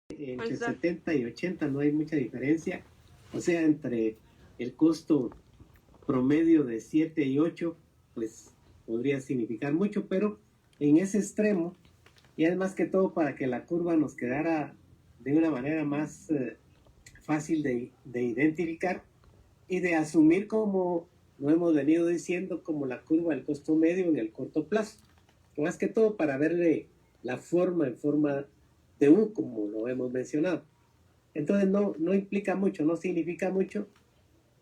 entre 70 y 80 no hay mucha diferencia. O sea, entre el costo promedio de 7 y 8, pues podría significar mucho, pero en ese extremo, y es más que todo para que la curva nos quedara de una manera más fácil de identificar y de asumir, como lo hemos venido diciendo, como la curva del costo medio en el corto plazo. Más que todo para verle la forma en forma de U, como lo hemos mencionado. Entonces no implica mucho, no significa mucho,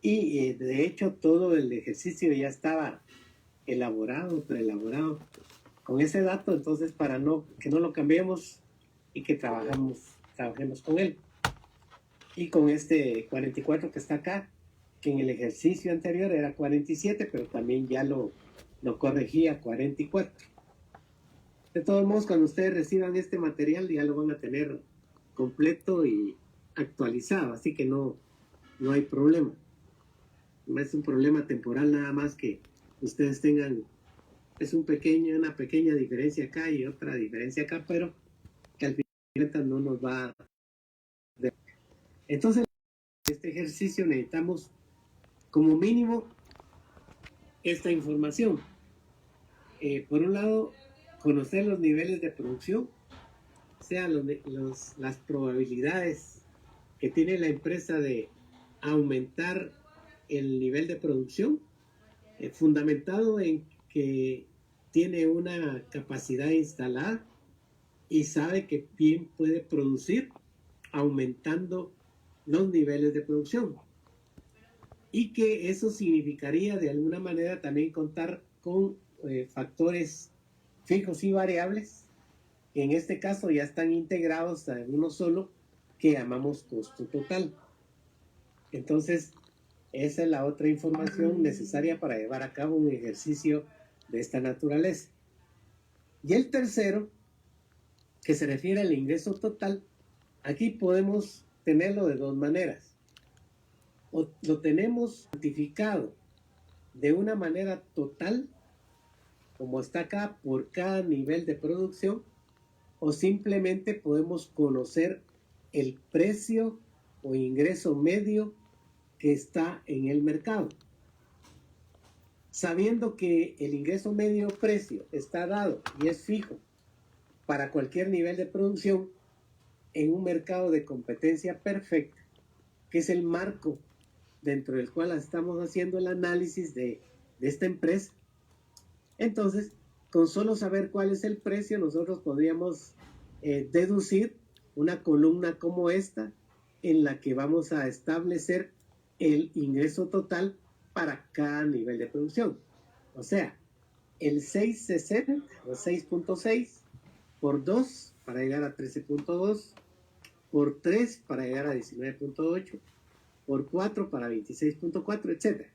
y de hecho todo el ejercicio ya estaba elaborado, preelaborado con ese dato, entonces para que no lo cambiemos y que trabajemos con él. Y con este 44 que está acá, que en el ejercicio anterior era 47, pero también ya lo corregí a 44. De todos modos, cuando ustedes reciban este material ya lo van a tener completo y actualizado, así que no hay problema. No es un problema temporal nada más que ustedes tengan, es una pequeña diferencia acá y otra diferencia acá, pero que al final no nos va a... Entonces, en este ejercicio necesitamos como mínimo esta información. Por un lado, conocer los niveles de producción, o sea, las probabilidades que tiene la empresa de aumentar el nivel de producción, fundamentado en que tiene una capacidad instalada y sabe que bien puede producir aumentando los niveles de producción, y que eso significaría de alguna manera también contar con factores fijos y variables, que en este caso ya están integrados en uno solo, que llamamos costo total. Entonces, esa es la otra información necesaria para llevar a cabo un ejercicio de esta naturaleza. Y el tercero, que se refiere al ingreso total, aquí podemos tenerlo de dos maneras. O lo tenemos cuantificado de una manera total, como está acá, por cada nivel de producción, o simplemente podemos conocer el precio o ingreso medio que está en el mercado. Sabiendo que el ingreso medio precio está dado y es fijo para cualquier nivel de producción en un mercado de competencia perfecta, que es el marco dentro del cual estamos haciendo el análisis de esta empresa, entonces, con solo saber cuál es el precio, nosotros podríamos deducir una columna como esta, en la que vamos a establecer el ingreso total para cada nivel de producción. O sea, el 660 o 6.6 por 2 para llegar a 13.2, por 3 para llegar a 19.8, por 4 para 26.4, etc.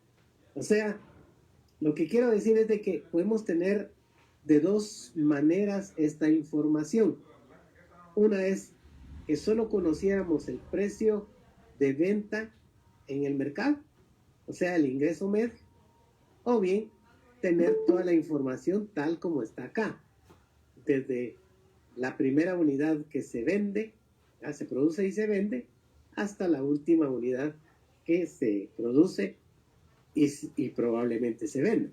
O sea, lo que quiero decir es de que podemos tener de dos maneras esta información. Una es que solo conociéramos el precio de venta en el mercado, o sea, el ingreso medio, o bien tener toda la información tal como está acá, desde la primera unidad que se vende, se produce y se vende, hasta la última unidad que se produce y probablemente se vende.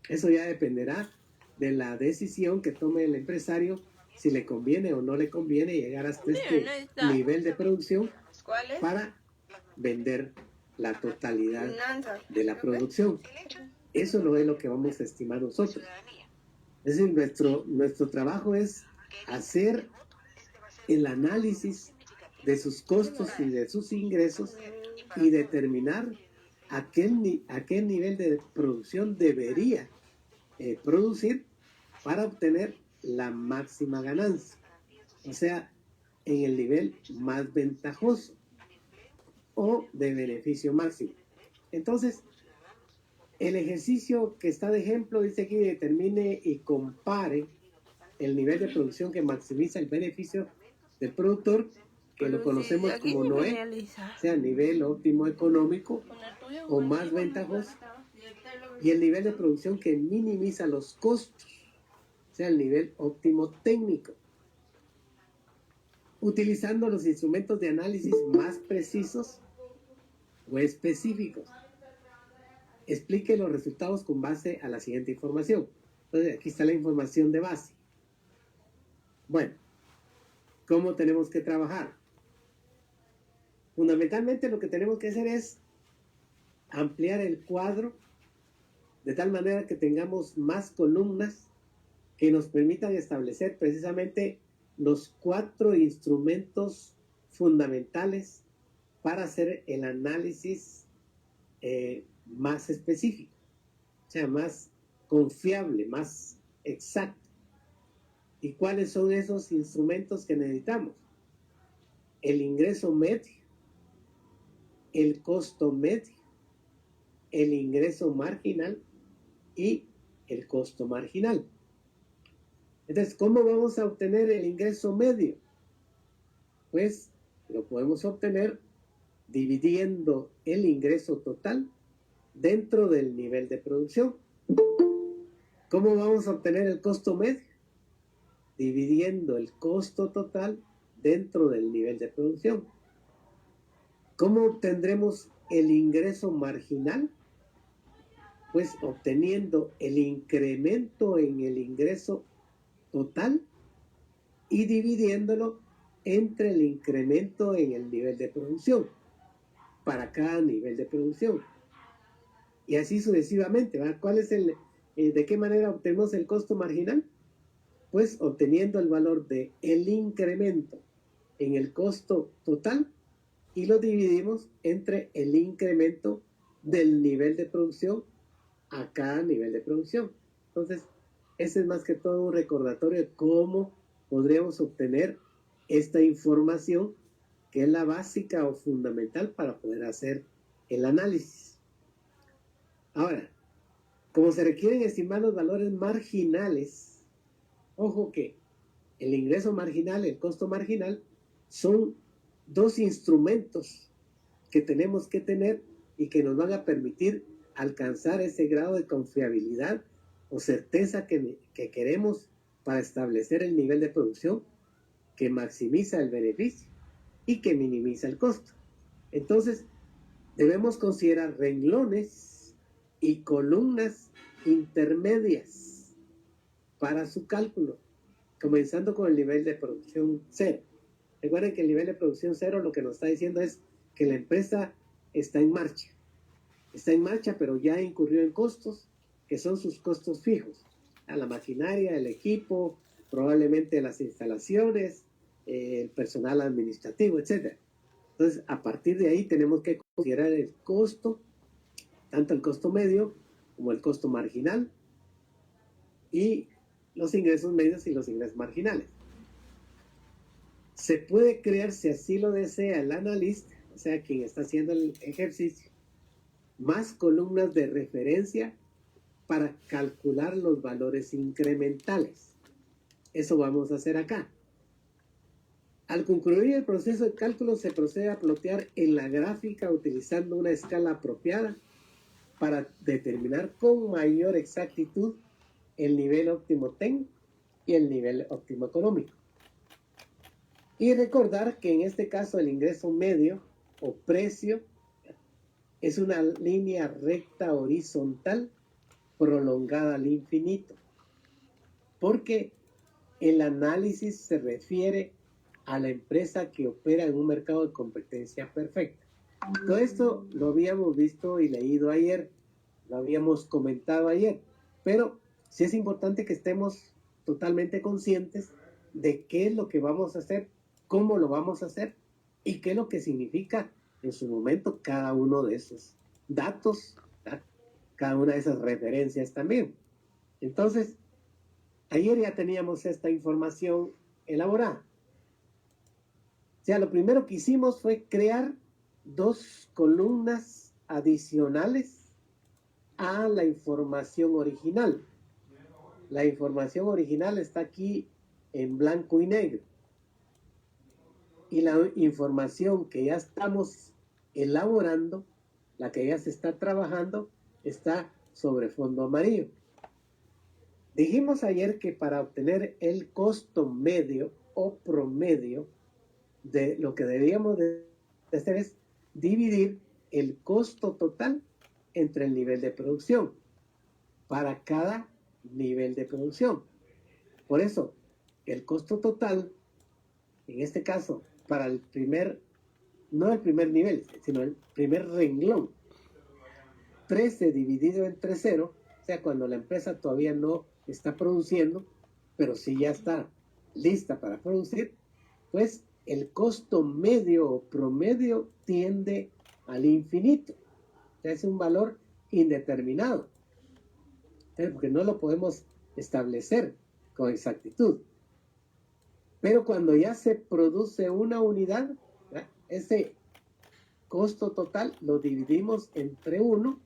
Eso ya dependerá de la decisión que tome el empresario, si le conviene o no le conviene llegar hasta este nivel de producción para vender la totalidad de la producción. Eso no es lo que vamos a estimar nosotros. Es decir, nuestro trabajo es hacer el análisis de sus costos y de sus ingresos y determinar a qué nivel de producción debería producir para obtener la máxima ganancia, o sea, en el nivel más ventajoso o de beneficio máximo. Entonces, el ejercicio que está de ejemplo dice que determine y compare el nivel de producción que maximiza el beneficio del productor, que lo conocemos como NOE, o sea, nivel óptimo económico o más ventajoso, y el nivel de producción que minimiza los costos, o sea, el nivel óptimo técnico. utilizando los instrumentos de análisis más precisos o específicos. Explique los resultados con base a la siguiente información. Entonces, aquí está la información de base. Bueno, ¿cómo tenemos que trabajar? Fundamentalmente lo que tenemos que hacer es ampliar el cuadro de tal manera que tengamos más columnas que nos permitan establecer precisamente los 4 instrumentos fundamentales para hacer el análisis más específico, o sea, más confiable, más exacto. ¿Y cuáles son esos instrumentos que necesitamos? El ingreso medio, el costo medio, el ingreso marginal y el costo marginal. Entonces, ¿cómo vamos a obtener el ingreso medio? Pues lo podemos obtener dividiendo el ingreso total dentro del nivel de producción. ¿Cómo vamos a obtener el costo medio? Dividiendo el costo total dentro del nivel de producción. ¿Cómo obtendremos el ingreso marginal? Pues obteniendo el incremento en el ingreso total y dividiéndolo entre el incremento en el nivel de producción para cada nivel de producción. Y así sucesivamente, ¿verdad? ¿Cuál es de qué manera obtenemos el costo marginal? Pues obteniendo el valor del incremento en el costo total y lo dividimos entre el incremento del nivel de producción a cada nivel de producción. Entonces, ese es más que todo un recordatorio de cómo podríamos obtener esta información que es la básica o fundamental para poder hacer el análisis. Ahora, como se requieren estimar los valores marginales, ojo que el ingreso marginal, el costo marginal, son 2 instrumentos que tenemos que tener y que nos van a permitir alcanzar ese grado de confiabilidad o certeza que queremos para establecer el nivel de producción que maximiza el beneficio y que minimiza el costo. Entonces, debemos considerar renglones y columnas intermedias para su cálculo, comenzando con el nivel de producción 0. Recuerden que el nivel de producción 0 lo que nos está diciendo es que la empresa está en marcha. Está en marcha, pero ya incurrió en costos, que son sus costos fijos. A la maquinaria, el equipo, probablemente las instalaciones, el personal administrativo, etc. Entonces, a partir de ahí tenemos que considerar el costo, tanto el costo medio como el costo marginal, y los ingresos medios y los ingresos marginales. Se puede crear, si así lo desea el analista, o sea, quien está haciendo el ejercicio, más columnas de referencia para calcular los valores incrementales. Eso vamos a hacer acá. Al concluir el proceso de cálculo se procede a plotear en la gráfica utilizando una escala apropiada para determinar con mayor exactitud el nivel óptimo técnico y el nivel óptimo económico. Y recordar que en este caso el ingreso medio o precio es una línea recta horizontal prolongada al infinito, porque el análisis se refiere a la empresa que opera en un mercado de competencia perfecta. Todo esto lo habíamos visto y leído ayer, lo habíamos comentado ayer, pero sí es importante que estemos totalmente conscientes de qué es lo que vamos a hacer, cómo lo vamos a hacer y qué es lo que significa en su momento cada uno de esos datos, ¿verdad? Cada una de esas referencias también. Entonces, ayer ya teníamos esta información elaborada. O sea, lo primero que hicimos fue crear 2 columnas adicionales a la información original. La información original está aquí en blanco y negro. Y la información que ya estamos elaborando, la que ya se está trabajando, está sobre fondo amarillo. Dijimos ayer que para obtener el costo medio o promedio, lo que deberíamos de hacer es dividir el costo total entre el nivel de producción para cada nivel de producción. Por eso, el costo total, en este caso, para el primer, no el primer nivel, sino el primer renglón, 13 dividido entre 0, o sea, cuando la empresa todavía no está produciendo, pero sí ya está lista para producir, pues el costo medio o promedio tiende al infinito. O sea, es un valor indeterminado, porque no lo podemos establecer con exactitud. Pero cuando ya se produce una unidad, ¿verdad?, ese costo total lo dividimos entre 1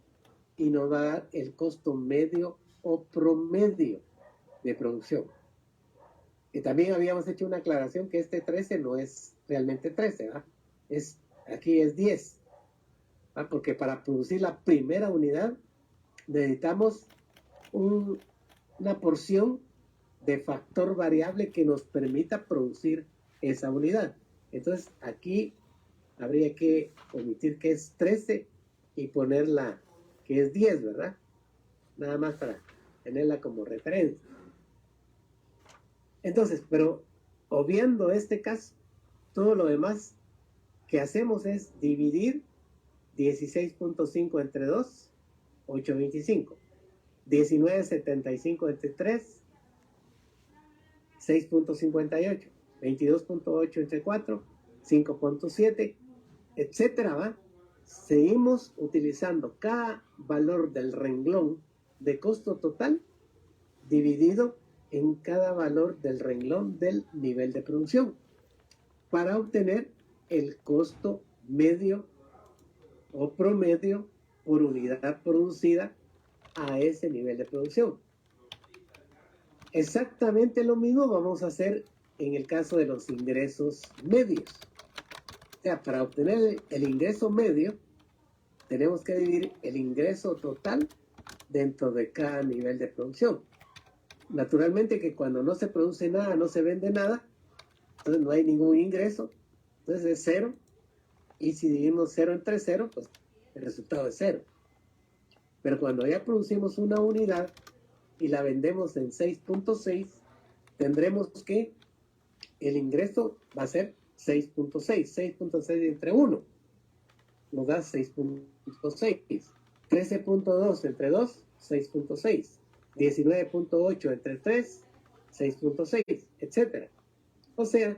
y nos va a dar el costo medio o promedio de producción. Y también habíamos hecho una aclaración que este 13 no es realmente 13, ¿verdad? Aquí es 10, ¿verdad? Porque para producir la primera unidad necesitamos una porción de factor variable que nos permita producir esa unidad. Entonces aquí habría que omitir que es 13 y ponerla que es 10, ¿verdad? Nada más para tenerla como referencia. Entonces, pero obviando este caso, todo lo demás que hacemos es dividir 16.5 entre 2, 8.25. 19.75 entre 3, 6.58. 22.8 entre 4, 5.7, etcétera, ¿va? Seguimos utilizando cada valor del renglón de costo total dividido en cada valor del renglón del nivel de producción para obtener el costo medio o promedio por unidad producida a ese nivel de producción. Exactamente lo mismo vamos a hacer en el caso de los ingresos medios. O sea, para obtener el ingreso medio, tenemos que dividir el ingreso total dentro de cada nivel de producción. Naturalmente que cuando no se produce nada, no se vende nada, entonces no hay ningún ingreso, entonces es 0, y si dividimos 0 entre 0, pues el resultado es 0. Pero cuando ya producimos una unidad y la vendemos en 6.6, tendremos que el ingreso va a ser 6.6, 6.6 entre 1, nos da 6.6, 13.2 entre 2, 6.6, 19.8 entre 3, 6.6, etc. O sea,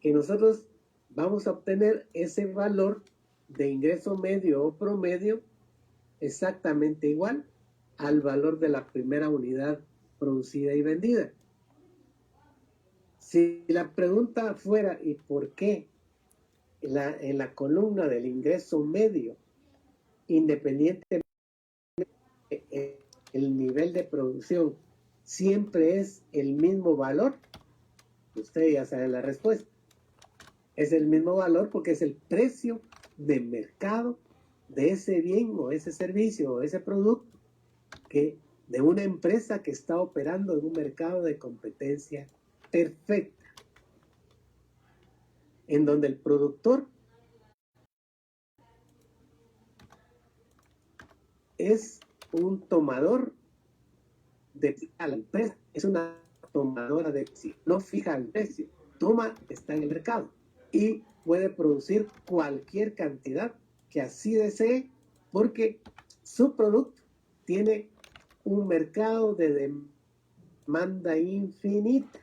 que nosotros vamos a obtener ese valor de ingreso medio o promedio exactamente igual al valor de la primera unidad producida y vendida. Si la pregunta fuera ¿y por qué en la columna del ingreso medio, independientemente el nivel de producción, siempre es el mismo valor? Usted ya sabe la respuesta. Es el mismo valor porque es el precio de mercado de ese bien o ese servicio o ese producto de una empresa que está operando en un mercado de competencia perfecta, en donde el productor es un tomador a la empresa, es una tomadora de precio, no fija el precio, toma, está en el mercado y puede producir cualquier cantidad que así desee porque su producto tiene un mercado de demanda infinita.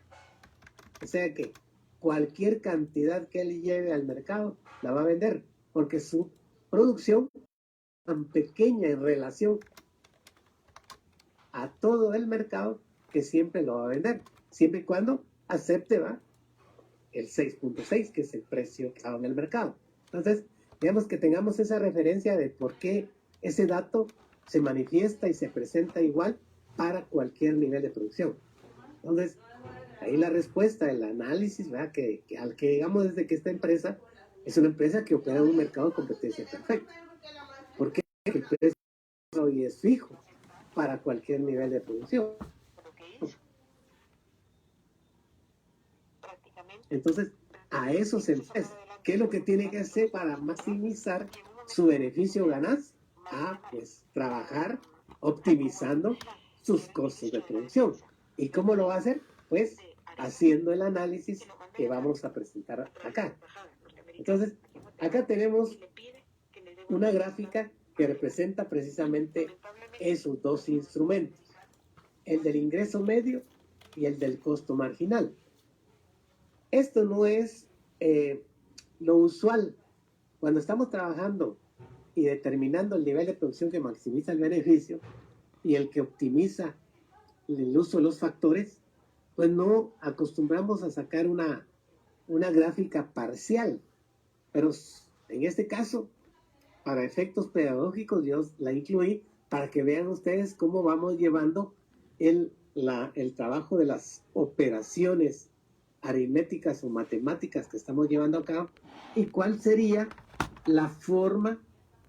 O sea que cualquier cantidad que él lleve al mercado la va a vender porque su producción es tan pequeña en relación a todo el mercado que siempre lo va a vender, siempre y cuando acepte, ¿va?, el 6.6, que es el precio que está en el mercado. Entonces, digamos que tengamos esa referencia de por qué ese dato se manifiesta y se presenta igual para cualquier nivel de producción. Entonces, ahí la respuesta, el análisis, ¿verdad?, al que llegamos desde que esta empresa es una empresa que opera en un mercado de competencia perfecta. ¿Por qué? Porque el precio hoy es fijo para cualquier nivel de producción. Entonces, A esos empresas. ¿Qué es lo que tiene que hacer para maximizar su beneficio ganancia? Pues trabajar optimizando sus costos de producción. ¿Y cómo lo va a hacer? Pues haciendo el análisis que vamos a presentar acá. Entonces, acá tenemos una gráfica que representa precisamente esos dos instrumentos, el del ingreso medio y el del costo marginal. Esto no es lo usual. Cuando estamos trabajando y determinando el nivel de producción que maximiza el beneficio y el que optimiza el uso de los factores, pues no acostumbramos a sacar una gráfica parcial. Pero en este caso, para efectos pedagógicos, yo la incluí para que vean ustedes cómo vamos llevando el trabajo de las operaciones aritméticas o matemáticas que estamos llevando a cabo y cuál sería la forma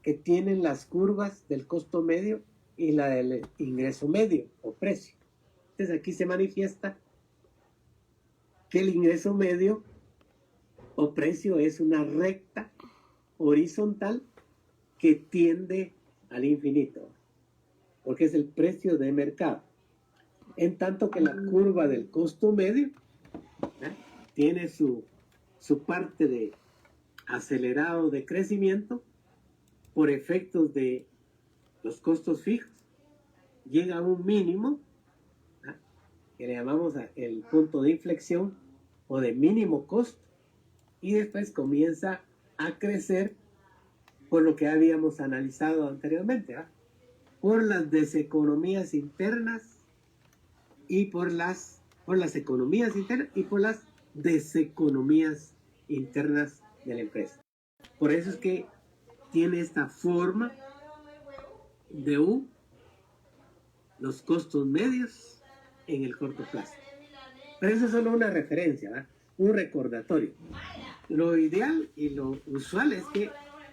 que tienen las curvas del costo medio y la del ingreso medio o precio. Entonces aquí se manifiesta que el ingreso medio o precio es una recta horizontal que tiende al infinito, porque es el precio de mercado. En tanto que la curva del costo medio tiene su parte de acelerado de crecimiento por efectos de los costos fijos. Llega a un mínimo, que le llamamos el punto de inflexión o de mínimo costo, y después comienza a crecer por lo que habíamos analizado anteriormente, por las deseconomías internas y por las economías internas y por las deseconomías internas de la empresa. Por eso es que tiene esta forma de U, los costos medios en el corto plazo. Pero eso es solo una referencia, un recordatorio. Lo ideal y lo usual es que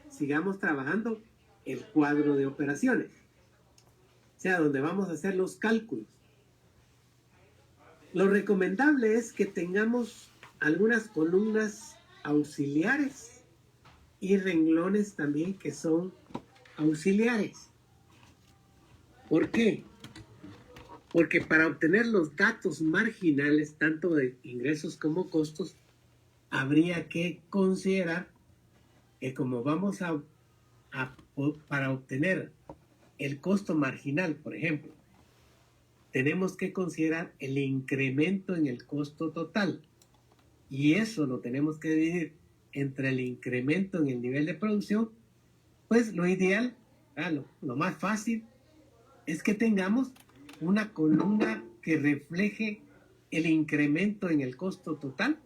sigamos trabajando el cuadro de operaciones, o sea, donde vamos a hacer los cálculos. Lo recomendable es que tengamos algunas columnas auxiliares y renglones también que son auxiliares. ¿Por qué? Porque para obtener los datos marginales, tanto de ingresos como costos, habría que considerar que como vamos para obtener el costo marginal, por ejemplo, tenemos que considerar el incremento en el costo total. Y eso lo tenemos que dividir entre el incremento en el nivel de producción. Pues lo ideal, lo más fácil, es que tengamos una columna que refleje el incremento en el costo total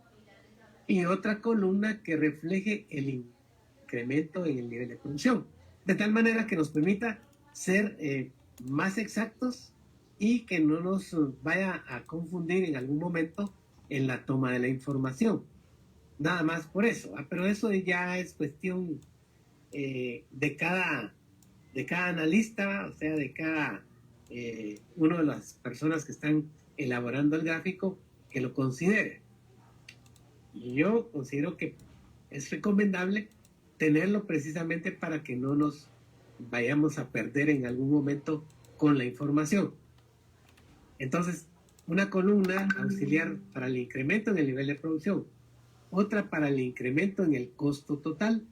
y otra columna que refleje el incremento en el nivel de producción. De tal manera que nos permita ser más exactos y que no nos vaya a confundir en algún momento en la toma de la información. Nada más por eso. Pero eso ya es cuestión de cada analista, o sea, de cada una de las personas que están elaborando el gráfico, que lo considere. Y yo considero que es recomendable tenerlo precisamente para que no nos vayamos a perder en algún momento con la información. Entonces, una columna auxiliar para el incremento en el nivel de producción, otra para el incremento en el costo total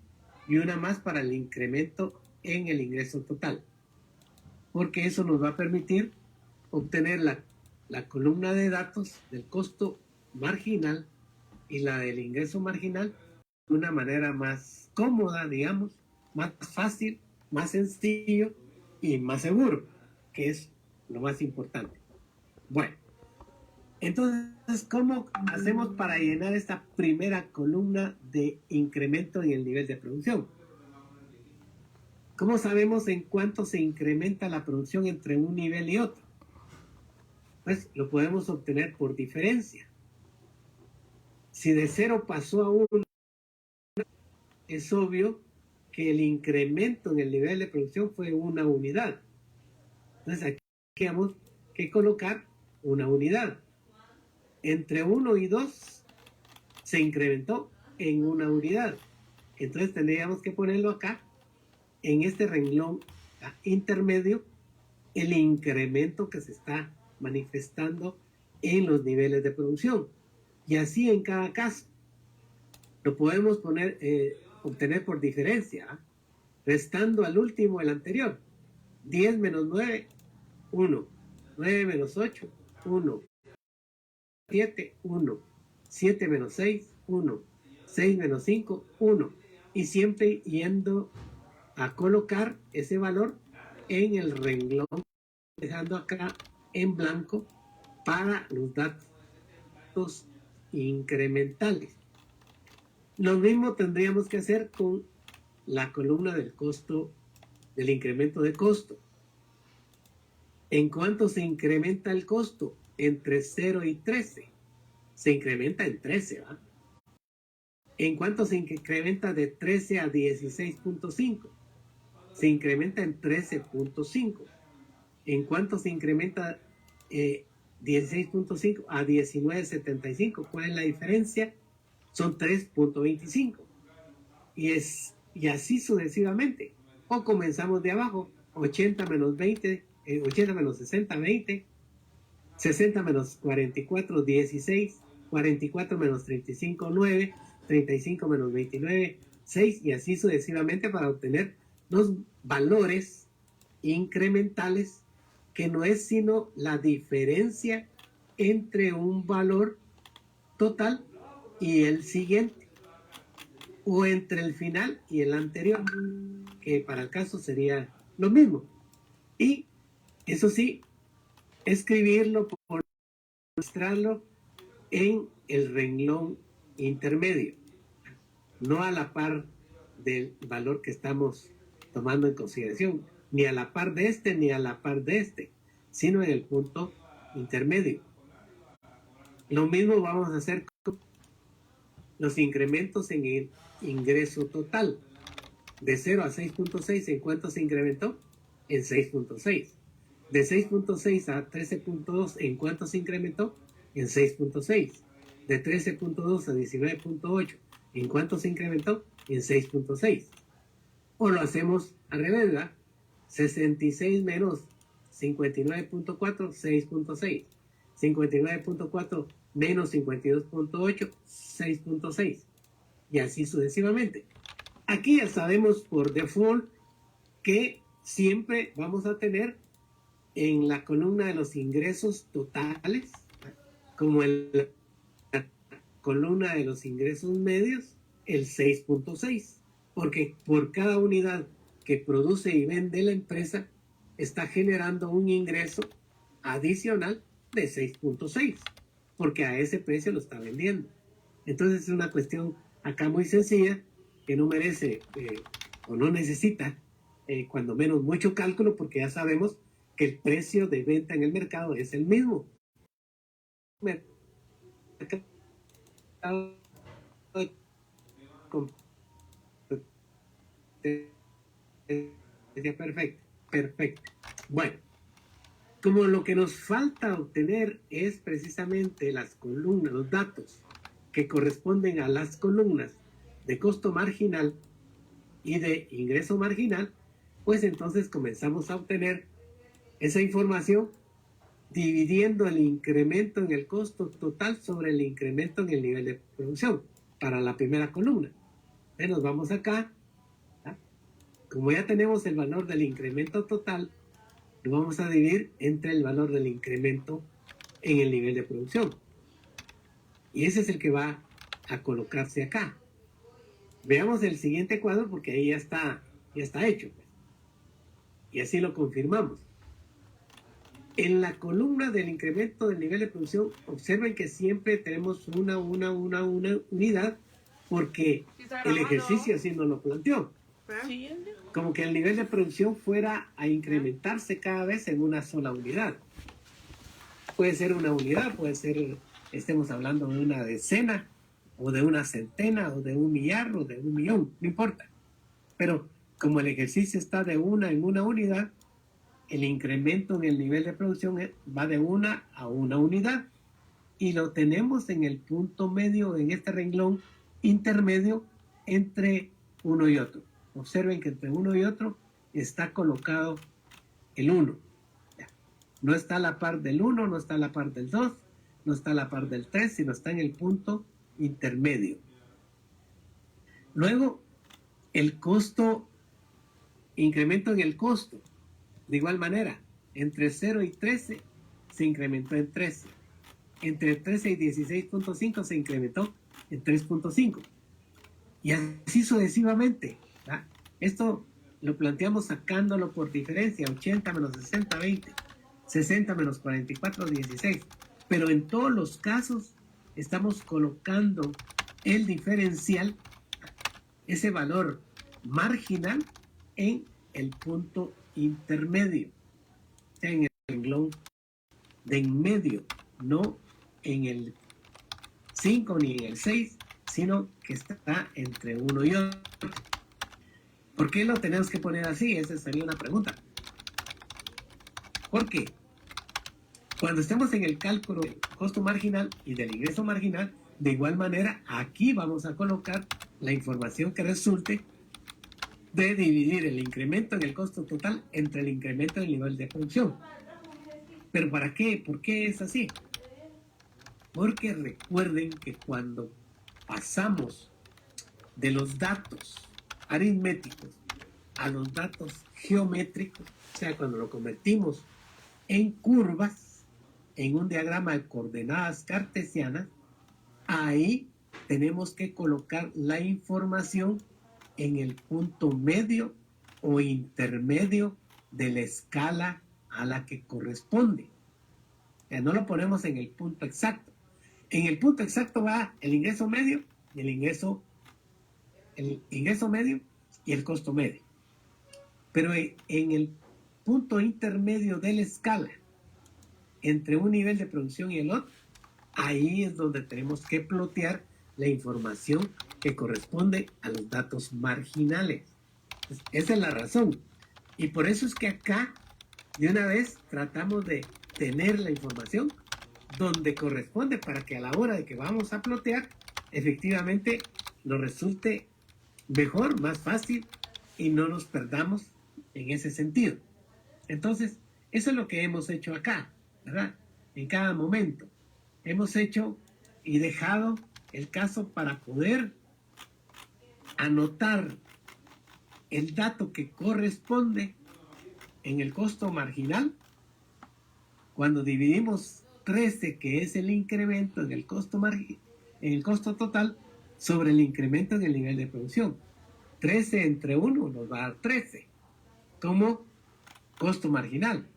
y una más para el incremento en el ingreso total. Porque eso nos va a permitir obtener la columna de datos del costo marginal y la del ingreso marginal de una manera más cómoda, digamos, más fácil, más sencillo y más seguro, que es lo más importante. Bueno, entonces, ¿cómo hacemos para llenar esta primera columna de incremento en el nivel de producción? ¿Cómo sabemos en cuánto se incrementa la producción entre un nivel y otro? Pues lo podemos obtener por diferencia. Si de 0 pasó a 1, es obvio que el incremento en el nivel de producción fue una unidad. Entonces aquí tenemos que colocar una unidad. Entre 1 y 2 se incrementó en una unidad. Entonces tendríamos que ponerlo acá, en este renglón intermedio, el incremento que se está manifestando en los niveles de producción. Y así en cada caso. Lo podemos obtener por diferencia, restando al último el anterior. 10 menos 9, 1. 9 menos 8, 1. 7, 1. 7 menos 6, 1. 6 menos 5, 1. Y siempre yendo a colocar ese valor en el renglón, dejando acá en blanco para los datos incrementales. Lo mismo tendríamos que hacer con la columna del costo, del incremento de costo. ¿En cuánto se incrementa el costo? Entre 0 y 13. Se incrementa en 13, ¿va? ¿En cuánto se incrementa de 13 a 16.5? Se incrementa en 13.5. ¿En cuánto se incrementa 16.5 a 19.75? ¿Cuál es la diferencia? Son 3.25. Y así sucesivamente. O comenzamos de abajo, 80 menos 20, 80 menos 60, 20, 60 menos 44, 16, 44 menos 35, 9, 35 menos 29, 6, y así sucesivamente para obtener los valores incrementales, que no es sino la diferencia entre un valor total y el siguiente, o entre el final y el anterior, que para el caso sería lo mismo. Y eso sí, escribirlo, mostrarlo en el renglón intermedio, no a la par del valor que estamos tomando en consideración, ni a la par de este, ni a la par de este, sino en el punto intermedio. Lo mismo vamos a hacer con los incrementos en el ingreso total. De 0 a 6.6, ¿en cuánto se incrementó? En 6.6. De 6.6 a 13.2, ¿en cuánto se incrementó? En 6.6. De 13.2 a 19.8, ¿en cuánto se incrementó? En 6.6. O lo hacemos al revés, ¿verdad? 66 menos 59.4, 6.6. 59.4 menos 52.8, 6.6. Y así sucesivamente. Aquí ya sabemos por default que siempre vamos a tener en la columna de los ingresos totales, como en la columna de los ingresos medios, el 6.6, porque por cada unidad que produce y vende la empresa está generando un ingreso adicional de 6.6, porque a ese precio lo está vendiendo. Entonces es una cuestión acá muy sencilla, que no merece o no necesita cuando menos mucho cálculo, porque ya sabemos que el precio de venta en el mercado es el mismo. Perfecto. Bueno, como lo que nos falta obtener es precisamente las columnas, los datos que corresponden a las columnas de costo marginal y de ingreso marginal, pues entonces comenzamos a obtener esa información dividiendo el incremento en el costo total sobre el incremento en el nivel de producción para la primera columna. Entonces nos vamos acá, ¿tá? Como ya tenemos el valor del incremento total, lo vamos a dividir entre el valor del incremento en el nivel de producción. Y ese es el que va a colocarse acá. Veamos el siguiente cuadro, porque ahí ya está hecho, pues. Y así lo confirmamos. En la columna del incremento del nivel de producción, observen que siempre tenemos una unidad, porque el ejercicio así nos lo planteó. Como que el nivel de producción fuera a incrementarse cada vez en una sola unidad. Puede ser una unidad, puede ser, estemos hablando de una decena, o de una centena, o de un millar, o de un millón, no importa. Pero como el ejercicio está de una en una unidad, el incremento en el nivel de producción va de una a una unidad. Y lo tenemos en el punto medio, en este renglón, intermedio entre uno y otro. Observen que entre uno y otro está colocado el 1. No está a la par del 1, no está a la par del 2, no está a la par del 3, sino está en el punto intermedio. Luego, el costo, incremento en el costo. De igual manera, entre 0 y 13 se incrementó en 13. Entre 13 y 16.5 se incrementó en 3.5. Y así sucesivamente. ¿verdad? Esto lo planteamos sacándolo por diferencia, 80 menos 60, 20, 60 menos 44, 16. Pero en todos los casos estamos colocando el diferencial, ese valor marginal, en el punto intermedio, en el renglón de en medio, no en el 5 ni en el 6, sino que está entre uno y otro. ¿Por qué lo tenemos que poner así? Esa sería una pregunta. Porque cuando estemos en el cálculo del costo marginal y del ingreso marginal, de igual manera, aquí vamos a colocar la información que resulte de dividir el incremento en el costo total entre el incremento del nivel de producción. ¿Pero para qué? ¿Por qué es así? Porque recuerden que cuando pasamos de los datos aritméticos a los datos geométricos, o sea, cuando lo convertimos en curvas, en un diagrama de coordenadas cartesianas, ahí tenemos que colocar la información en el punto medio o intermedio de la escala a la que corresponde. O sea, no lo ponemos en el punto exacto. En el punto exacto va el ingreso medio y el ingreso medio y el costo medio. Pero en el punto intermedio de la escala, entre un nivel de producción y el otro, ahí es donde tenemos que plotear la información que corresponde a los datos marginales. Entonces, esa es la razón. Y por eso es que acá, de una vez, tratamos de tener la información donde corresponde para que a la hora de que vamos a plotear, efectivamente nos resulte mejor, más fácil y no nos perdamos en ese sentido. Entonces, eso es lo que hemos hecho acá, ¿verdad? En cada momento. Hemos hecho y dejado el caso para poder anotar el dato que corresponde en el costo marginal cuando dividimos 13, que es el incremento en el costo total, sobre el incremento en el nivel de producción. 13 entre 1 nos va a dar 13 como costo marginal.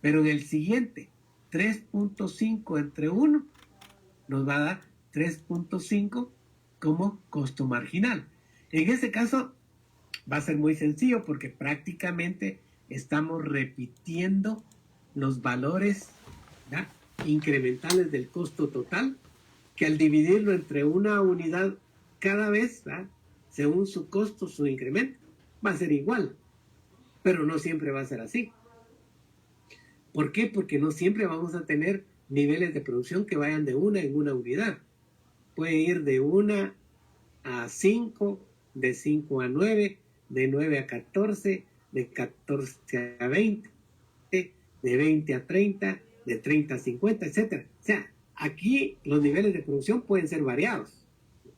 Pero en el siguiente, 3.5 entre 1 nos va a dar 3.5 como costo marginal. En este caso va a ser muy sencillo porque prácticamente estamos repitiendo los valores, ¿ya?, incrementales del costo total, que al dividirlo entre una unidad cada vez, ¿ya?, según su costo, su incremento, va a ser igual. Pero no siempre va a ser así. ¿Por qué? Porque no siempre vamos a tener niveles de producción que vayan de una en una unidad. Puede ir de 1 a 5, de 5 a 9, de 9 a 14, de 14 a 20, de 20 a 30, de 30 a 50, etc. O sea, aquí los niveles de producción pueden ser variados.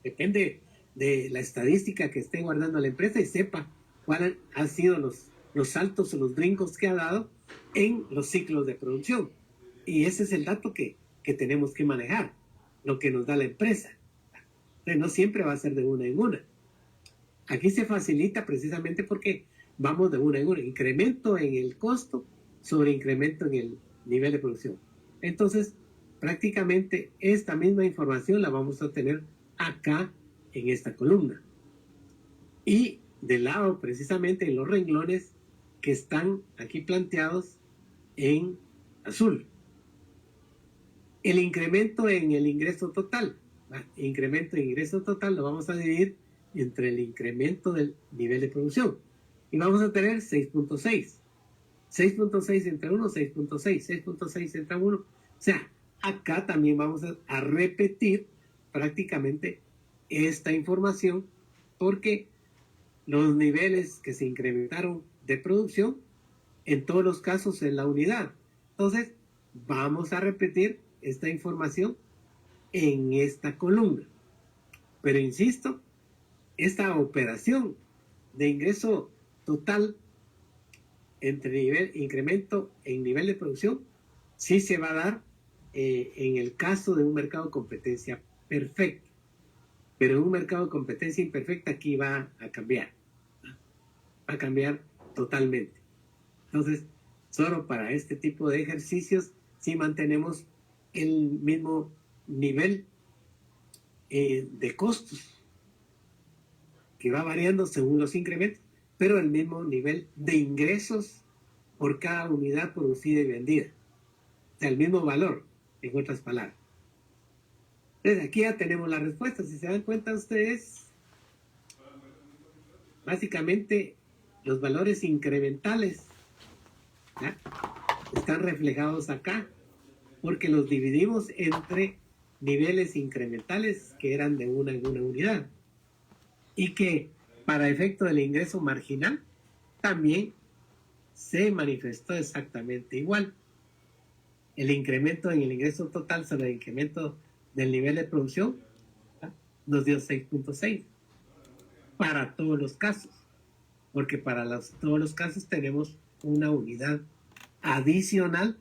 Depende de la estadística que esté guardando la empresa y sepa cuáles han sido los saltos o los brincos que ha dado en los ciclos de producción. Y ese es el dato que tenemos que manejar, lo que nos da la empresa. Entonces, no siempre va a ser de una en una. Aquí se facilita precisamente porque vamos de una en una. Incremento en el costo sobre incremento en el nivel de producción. Entonces, prácticamente esta misma información la vamos a tener acá en esta columna. Y del lado, precisamente, en los renglones que están aquí planteados en azul. El incremento en el ingreso total. Incremento en ingreso total lo vamos a dividir entre el incremento del nivel de producción. Y vamos a tener 6.6. 6.6 entre 1, 6.6. 6.6 entre 1. O sea, acá también vamos a repetir prácticamente esta información porque los niveles que se incrementaron de producción en todos los casos en la unidad. Entonces, vamos a repetir esta información en esta columna. Pero insisto, esta operación de ingreso total entre incremento en nivel de producción sí se va a dar en el caso de un mercado de competencia perfecta. Pero en un mercado de competencia imperfecta aquí va a cambiar. Va a cambiar totalmente. Entonces, solo para este tipo de ejercicios sí mantenemos el mismo nivel de costos que va variando según los incrementos, pero el mismo nivel de ingresos por cada unidad producida y vendida. O sea, el mismo valor, en otras palabras. Entonces, aquí ya tenemos la respuesta. Si se dan cuenta ustedes, básicamente los valores incrementales, ¿ya?, están reflejados acá, porque los dividimos entre niveles incrementales que eran de una en una unidad. Y que para efecto del ingreso marginal también se manifestó exactamente igual. El incremento en el ingreso total sobre el incremento del nivel de producción, ¿ya?, nos dio 6.6 para todos los casos, porque para todos los casos tenemos una unidad adicional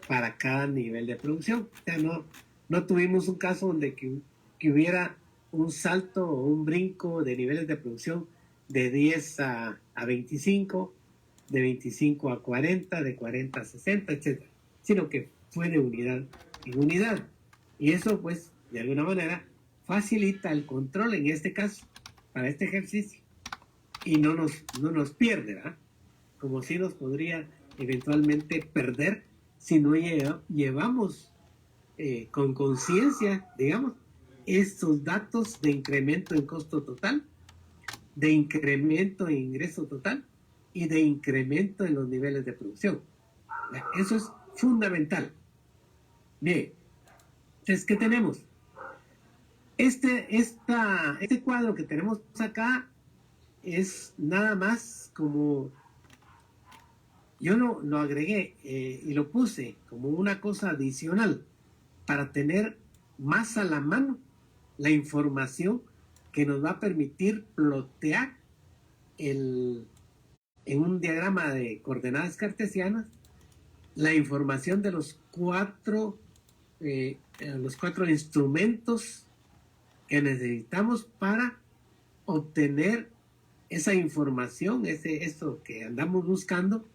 para cada nivel de producción. O sea, no tuvimos un caso donde que hubiera un salto o un brinco de niveles de producción de 10 a 25, de 25 a 40, de 40 a 60, etc. Sino que fue de unidad en unidad. Y eso, pues, de alguna manera, facilita el control en este caso, para este ejercicio. Y no nos pierde, ¿verdad? Como si nos podría eventualmente perder si no llevamos con conciencia, digamos, estos datos de incremento en costo total, de incremento en ingreso total y de incremento en los niveles de producción. Eso es fundamental. Bien, entonces, ¿qué tenemos? Este cuadro que tenemos acá es nada más como... Yo lo agregué y lo puse como una cosa adicional para tener más a la mano la información que nos va a permitir plotear en un diagrama de coordenadas cartesianas la información de los cuatro instrumentos que necesitamos para obtener esa información, esto que andamos buscando,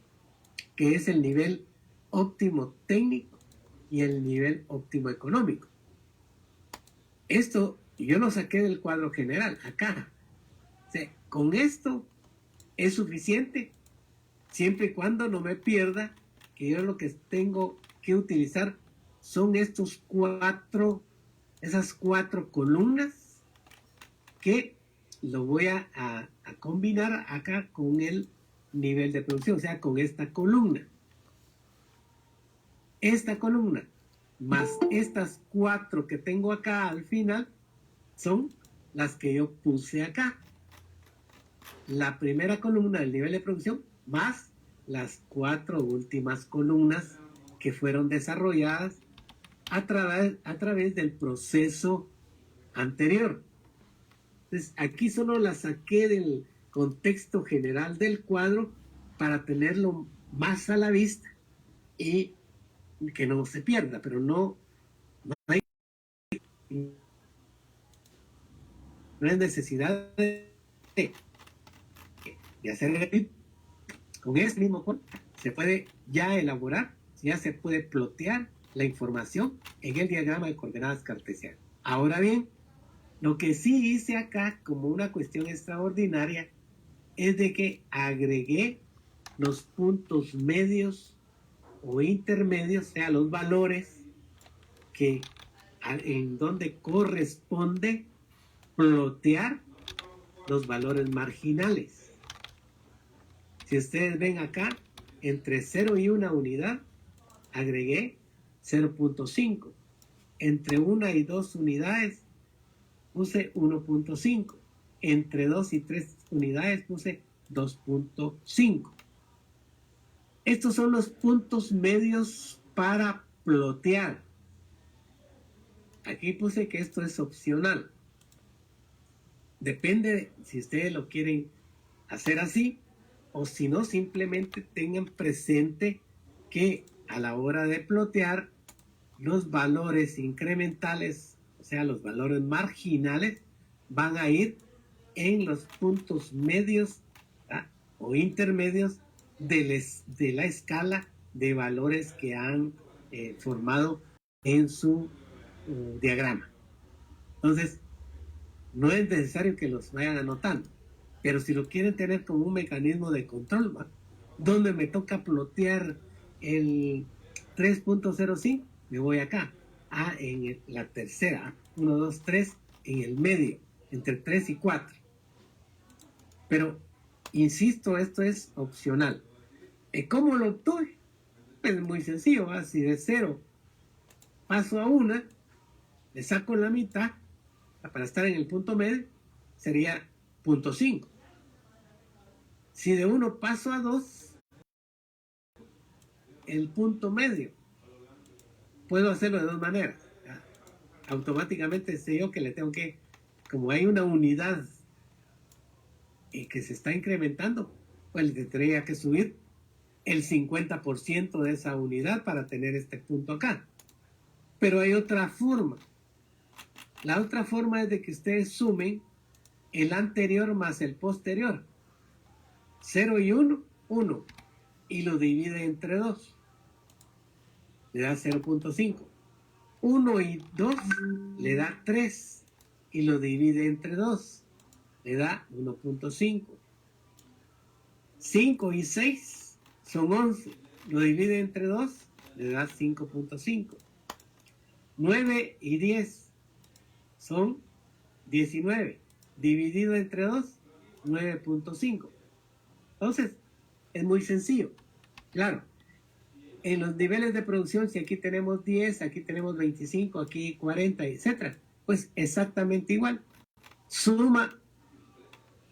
que es el nivel óptimo técnico y el nivel óptimo económico. Esto yo lo saqué del cuadro general, acá. O sea, con esto es suficiente, siempre y cuando no me pierda que yo lo que tengo que utilizar son esas cuatro columnas que lo voy a combinar acá con el nivel de producción, o sea, con esta columna. Esta columna más estas cuatro que tengo acá al final son las que yo puse acá. La primera columna del nivel de producción más las cuatro últimas columnas que fueron desarrolladas a través del proceso anterior. Entonces, aquí solo la saqué del contexto general del cuadro para tenerlo más a la vista y que no se pierda, pero no hay necesidad de hacer con este mismo cuadro. Se puede ya elaborar, ya se puede plotear la información en el diagrama de coordenadas cartesianas. Ahora bien, lo que sí hice acá como una cuestión extraordinaria es de que agregué los puntos medios o intermedios, o sea, los valores en donde corresponde plotear los valores marginales. Si ustedes ven acá, entre 0 y 1 unidad, agregué 0.5. Entre 1 y 2 unidades, puse 1.5. Entre 2 y 3 unidades puse 2.5. Estos son los puntos medios para plotear. Aquí puse que esto es opcional. Depende si ustedes lo quieren hacer así o si no, simplemente tengan presente que a la hora de plotear los valores incrementales, o sea, los valores marginales, van a ir en los puntos medios o intermedios de la escala de valores que han formado en su diagrama. Entonces, no es necesario que los vayan anotando, pero si lo quieren tener como un mecanismo de control, ¿va? Donde me toca plotear el 3.05, me voy acá, en la tercera, 1, 2, 3, en el medio, entre 3 y 4. Pero, insisto, esto es opcional. ¿Cómo lo obtuve? Pues muy sencillo, ¿va? Si de 0 paso a 1, le saco la mitad, para estar en el punto medio, sería 0.5. Si de 1 paso a 2, el punto medio, puedo hacerlo de dos maneras. Automáticamente sé yo que le tengo que, como hay una unidad que se está incrementando, pues le tendría que subir el 50% de esa unidad para tener este punto acá. Pero hay otra forma. La otra forma es de que ustedes sumen el anterior más el posterior. 0 y 1, 1. Y lo divide entre 2. Le da 0.5. 1 y 2 le da 3. Y lo divide entre 2. Le da 1.5. 5 y 6 son 11. Lo divide entre 2. Le da 5.5. 9 y 10 son 19. Dividido entre 2, 9.5. Entonces, es muy sencillo. Claro, en los niveles de producción, si aquí tenemos 10, aquí tenemos 25, aquí 40, etc., pues exactamente igual. Suma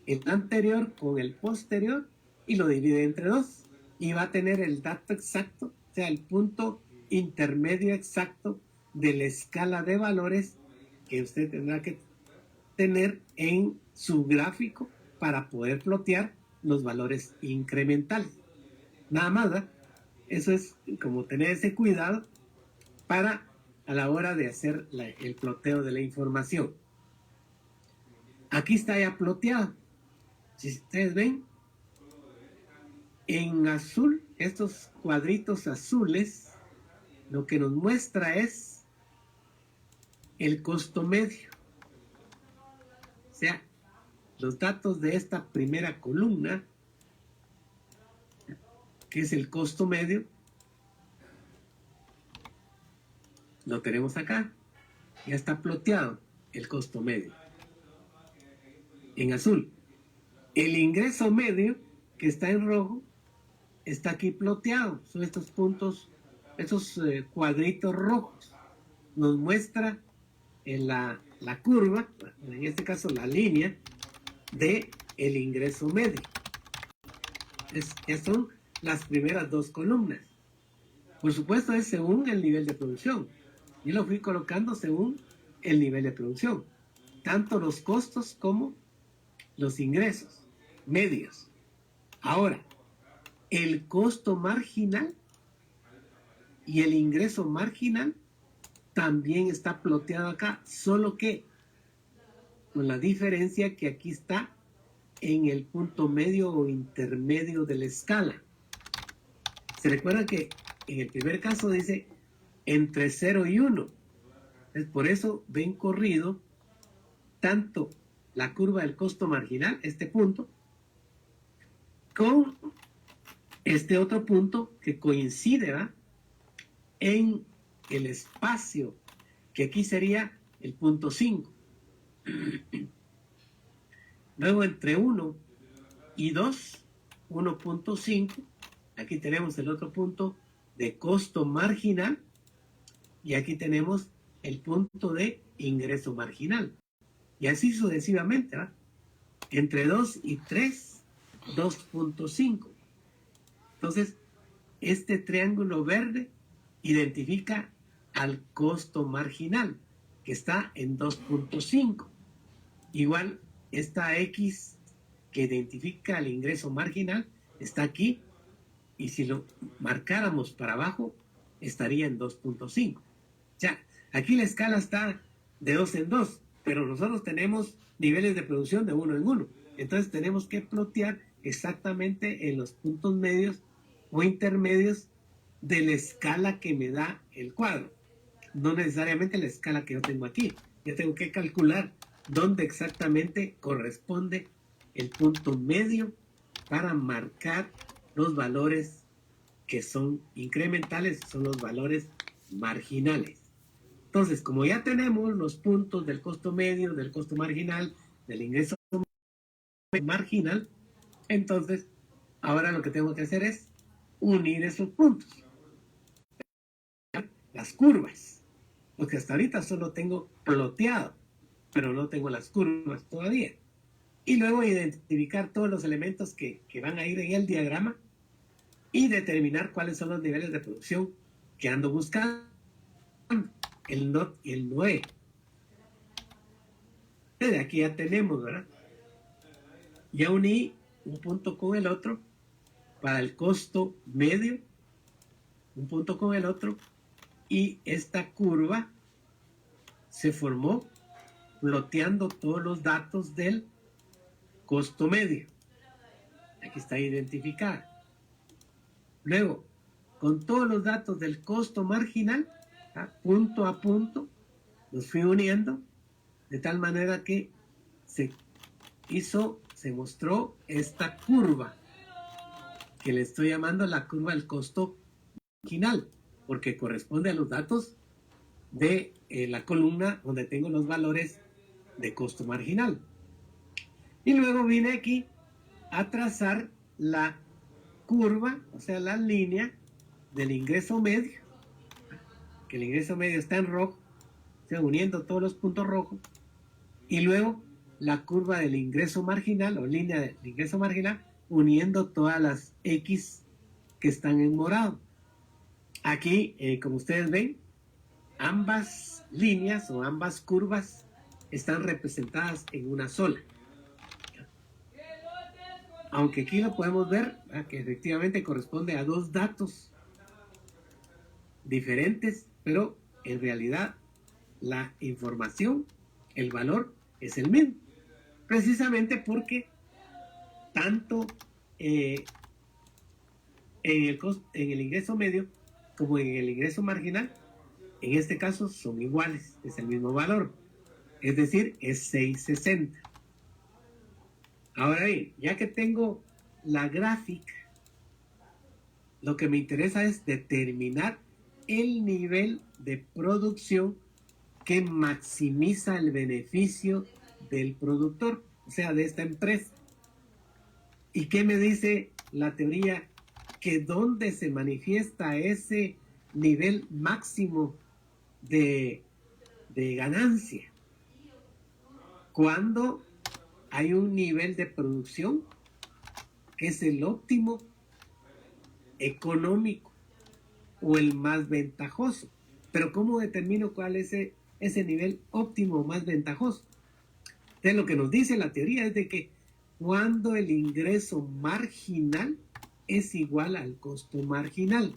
el anterior con el posterior y lo divide entre 2. Y va a tener el dato exacto, o sea, el punto intermedio exacto de la escala de valores que usted tendrá que tener en su gráfico para poder plotear los valores incrementales. Nada más, ¿verdad? Eso es como tener ese cuidado para a la hora de hacer el ploteo de la información. Aquí está ya ploteado. Si ustedes ven, en azul, estos cuadritos azules, lo que nos muestra es el costo medio. O sea, los datos de esta primera columna, que es el costo medio, lo tenemos acá. Ya está ploteado el costo medio. En azul. El ingreso medio, que está en rojo, está aquí ploteado. Son estos puntos, estos cuadritos rojos. Nos muestra en la curva, en este caso la línea, de el ingreso medio. Estas son las primeras dos columnas. Por supuesto, es según el nivel de producción. Yo lo fui colocando según el nivel de producción. Tanto los costos como los ingresos medios. Ahora, el costo marginal y el ingreso marginal también está ploteado acá, solo que con la diferencia que aquí está en el punto medio o intermedio de la escala. Se recuerda que en el primer caso dice entre 0 y 1. Entonces, por eso ven corrido tanto la curva del costo marginal, este punto, con este otro punto que coincide, ¿va?, en el espacio, que aquí sería el punto 5. Luego entre 1 y 2, 1.5, aquí tenemos el otro punto de costo marginal y aquí tenemos el punto de ingreso marginal. Y así sucesivamente, ¿verdad? Entre 2 y 3, 2.5. Entonces, este triángulo verde identifica al costo marginal, que está en 2.5. Igual, esta X que identifica el ingreso marginal está aquí, y si lo marcáramos para abajo, estaría en 2.5. O sea, aquí la escala está de 2 en 2, pero nosotros tenemos niveles de producción de 1 en 1. Entonces tenemos que plotear exactamente en los puntos medios o intermedios de la escala que me da el cuadro. No necesariamente la escala que yo tengo aquí. Yo tengo que calcular dónde exactamente corresponde el punto medio para marcar los valores que son incrementales, son los valores marginales. Entonces, como ya tenemos los puntos del costo medio, del costo marginal, del ingreso marginal, entonces ahora lo que tengo que hacer es unir esos puntos, las curvas, porque hasta ahorita solo tengo ploteado, pero no tengo las curvas todavía. Y luego identificar todos los elementos que van a ir en el diagrama y determinar cuáles son los niveles de producción que ando buscando, el NOT y el NOE. Desde aquí ya tenemos, ¿verdad? Ya uní un punto con el otro para el costo medio, un punto con el otro, y esta curva se formó ploteando todos los datos del costo medio. Aquí está identificada. Luego, con todos los datos del costo marginal, punto a punto, los fui uniendo de tal manera que se mostró esta curva que le estoy llamando la curva del costo marginal, porque corresponde a los datos de la columna donde tengo los valores de costo marginal. Y luego vine aquí a trazar la curva, o sea, la línea del ingreso medio, que el ingreso medio está en rojo, o sea, uniendo todos los puntos rojos, y luego la curva del ingreso marginal o línea del ingreso marginal, uniendo todas las X que están en morado. Aquí, como ustedes ven, ambas líneas o ambas curvas están representadas en una sola. Aunque aquí lo podemos ver, que efectivamente corresponde a dos datos diferentes, pero en realidad la información, el valor es el mismo. Precisamente porque tanto en el ingreso medio como en el ingreso marginal, en este caso son iguales, es el mismo valor. Es decir, es 660. Ahora bien, ya que tengo la gráfica, lo que me interesa es determinar el nivel de producción que maximiza el beneficio del productor, o sea, de esta empresa. ¿Y qué me dice la teoría? Que dónde se manifiesta ese nivel máximo de ganancia. Cuando hay un nivel de producción que es el óptimo económico o el más ventajoso. Pero ¿cómo determino cuál es ese nivel óptimo más ventajoso? Entonces lo que nos dice la teoría es de que cuando el ingreso marginal es igual al costo marginal,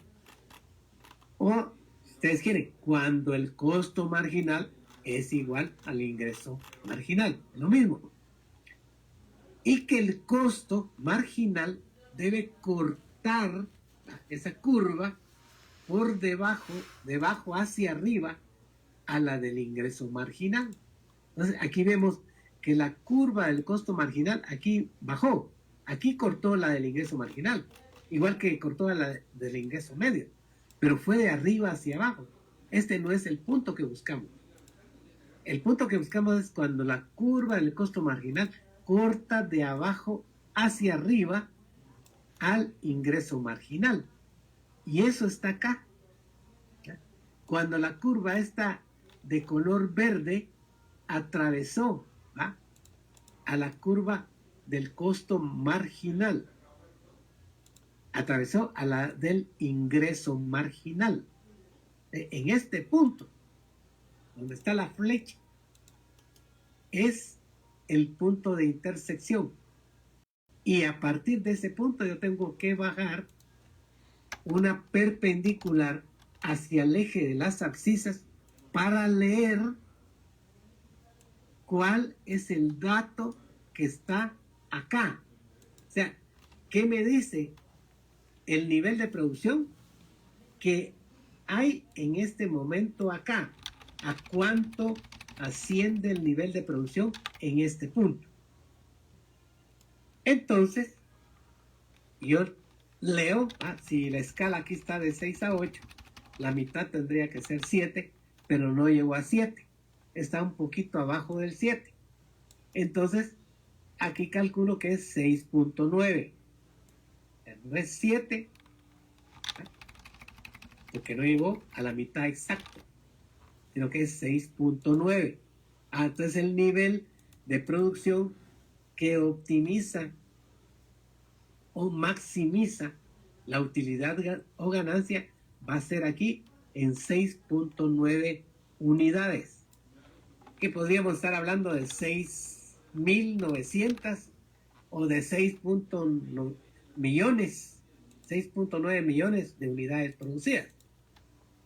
o ustedes quieren, cuando el costo marginal es igual al ingreso marginal, es lo mismo. Y que el costo marginal debe cortar esa curva por debajo hacia arriba a la del ingreso marginal. Entonces aquí vemos que la curva del costo marginal aquí bajó, aquí cortó la del ingreso marginal, igual que cortó la del ingreso medio, pero fue de arriba hacia abajo. Este no es el punto que buscamos. El punto que buscamos es cuando la curva del costo marginal corta de abajo hacia arriba al ingreso marginal. Y eso está acá. Cuando la curva está de color verde, atravesó a la curva del costo marginal, atravesó a la del ingreso marginal. En este punto, donde está la flecha, es el punto de intersección. Y a partir de ese punto yo tengo que bajar una perpendicular hacia el eje de las abscisas para leer cuál es el dato que está acá. O sea, ¿qué me dice el nivel de producción que hay en este momento acá? ¿A cuánto asciende el nivel de producción en este punto? Entonces, yo leo, si la escala aquí está de 6 a 8, la mitad tendría que ser 7, pero no llegó a 7. Está un poquito abajo del 7. Entonces, aquí calculo que es 6.9. No es 7, porque no llegó a la mitad exacta, sino que es 6.9. Entonces el nivel de producción que optimiza o maximiza la utilidad o ganancia va a ser aquí en 6.9 unidades, que podríamos estar hablando de 6.900 o de 6.9 millones de unidades producidas.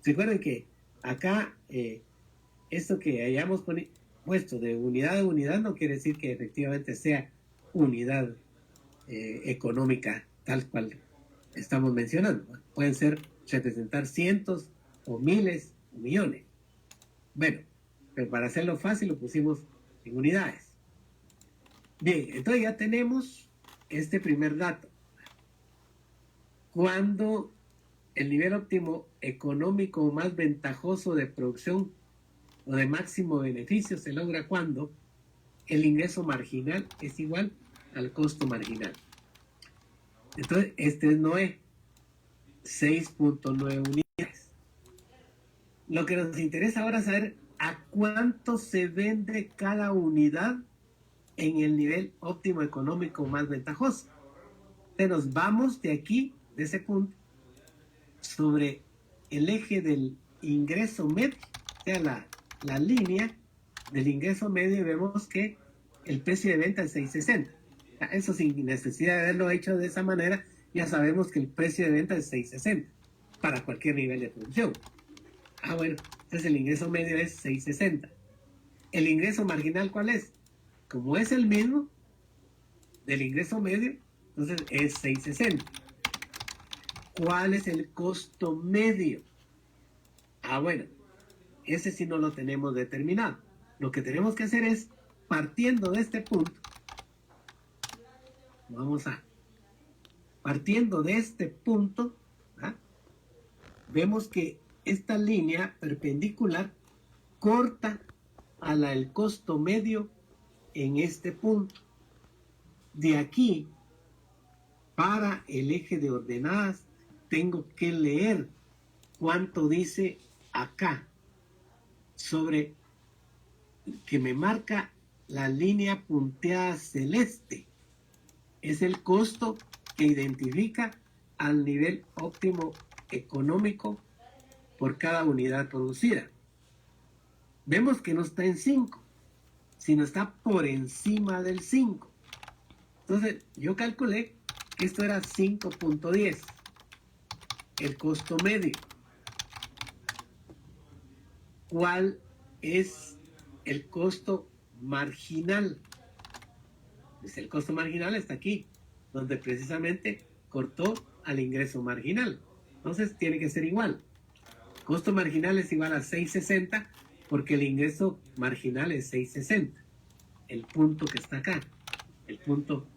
Recuerden que acá esto que hayamos puesto de unidad a unidad no quiere decir que efectivamente sea unidad económica tal cual estamos mencionando. Pueden representar cientos o miles o millones. Bueno, pero para hacerlo fácil lo pusimos en unidades. Bien, entonces ya tenemos este primer dato. Cuando el nivel óptimo económico más ventajoso de producción o de máximo beneficio se logra cuando el ingreso marginal es igual al costo marginal. Entonces, este es Noé, 6.9 unidades. Lo que nos interesa ahora es saber a cuánto se vende cada unidad en el nivel óptimo económico más ventajoso. Entonces nos vamos de aquí, de ese punto, sobre el eje del ingreso medio, o sea, la línea del ingreso medio, y vemos que el precio de venta es 6.60. Eso sin necesidad de haberlo hecho de esa manera, ya sabemos que el precio de venta es 6.60 para cualquier nivel de producción. Bueno, entonces el ingreso medio es 6.60. ¿El ingreso marginal cuál es? Como es el mismo del ingreso medio, entonces es 6.60. ¿Cuál es el costo medio? Bueno, ese sí no lo tenemos determinado. Lo que tenemos que hacer es, partiendo de este punto, partiendo de este punto, vemos que esta línea perpendicular corta el costo medio en este punto. De aquí, para el eje de ordenadas, tengo que leer cuánto dice acá, sobre que me marca la línea punteada celeste. Es el costo que identifica al nivel óptimo económico por cada unidad producida. Vemos que no está en 5, sino está por encima del 5. Entonces yo calculé que esto era 5.10, el costo medio. ¿Cuál es el costo marginal? Pues el costo marginal está aquí, donde precisamente cortó al ingreso marginal. Entonces tiene que ser igual. Costo marginal es igual a 6.60 porque el ingreso marginal es 6.60. El punto que está acá, el punto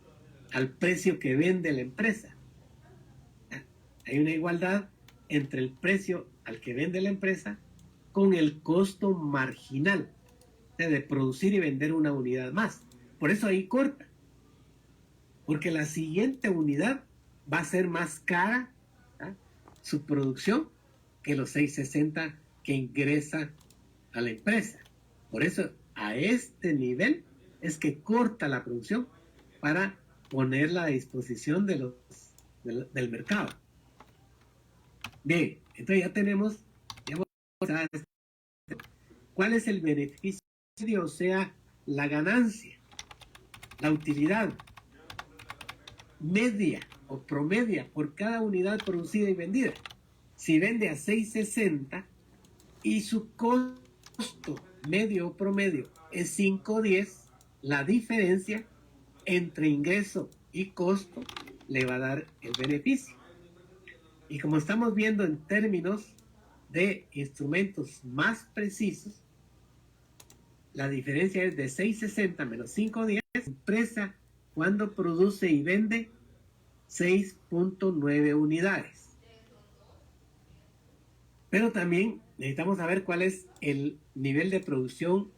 al precio que vende la empresa. Hay una igualdad entre el precio al que vende la empresa con el costo marginal, o sea, de producir y vender una unidad más. Por eso ahí corta, porque la siguiente unidad va a ser más cara, su producción, que los 6.60 que ingresa a la empresa. Por eso a este nivel es que corta la producción para ponerla a disposición del mercado. Bien, entonces ya tenemos, ¿cuál es el beneficio? O sea, la ganancia, la utilidad media o promedia por cada unidad producida y vendida. Si vende a 6.60 y su costo medio o promedio es 5.10, la diferencia entre ingreso y costo le va a dar el beneficio. Y como estamos viendo en términos de instrumentos más precisos, la diferencia es de 6.60 menos 5.10. Empresa cuando produce y vende 6.9 unidades. Pero también necesitamos saber cuál es el nivel de producción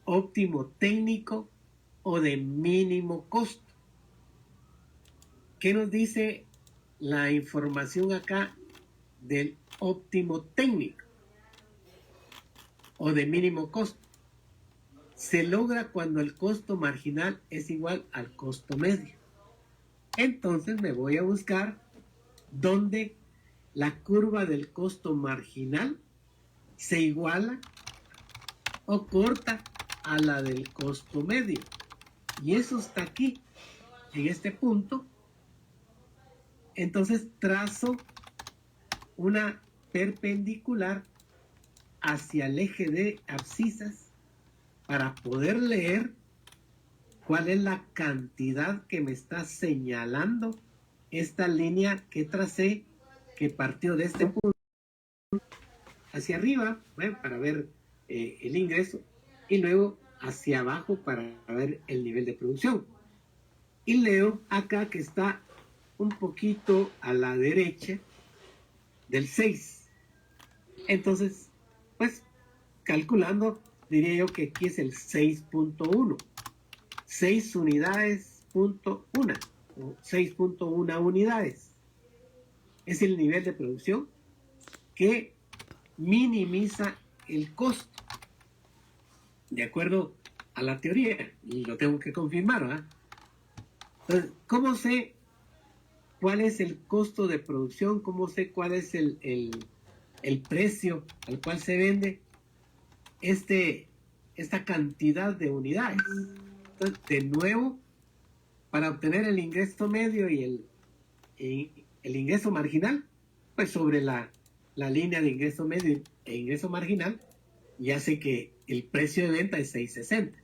óptimo técnico o de mínimo costo. ¿Qué nos dice la información acá del óptimo técnico o de mínimo costo? Se logra cuando el costo marginal es igual al costo medio. Entonces me voy a buscar donde la curva del costo marginal se iguala o corta a la del costo medio. Y eso está aquí, en este punto. Entonces trazo una perpendicular hacia el eje de abscisas para poder leer cuál es la cantidad que me está señalando esta línea que tracé, que partió de este punto hacia arriba, ¿ven? Para ver el ingreso, y luego hacia abajo para ver el nivel de producción. Y leo acá que está un poquito a la derecha del 6. Entonces, pues, calculando, diría yo que aquí es el 6.1. 6 unidades, punto 1, o 6.1 unidades. Es el nivel de producción que minimiza el costo, de acuerdo a la teoría, y lo tengo que confirmar, ¿verdad? Entonces, ¿cómo sé cuál es el costo de producción? ¿Cómo sé cuál es el precio al cual se vende esta cantidad de unidades? Entonces, de nuevo, para obtener el ingreso medio y el ingreso marginal, pues sobre la línea de ingreso medio e ingreso marginal, ya sé que el precio de venta es 6.60. O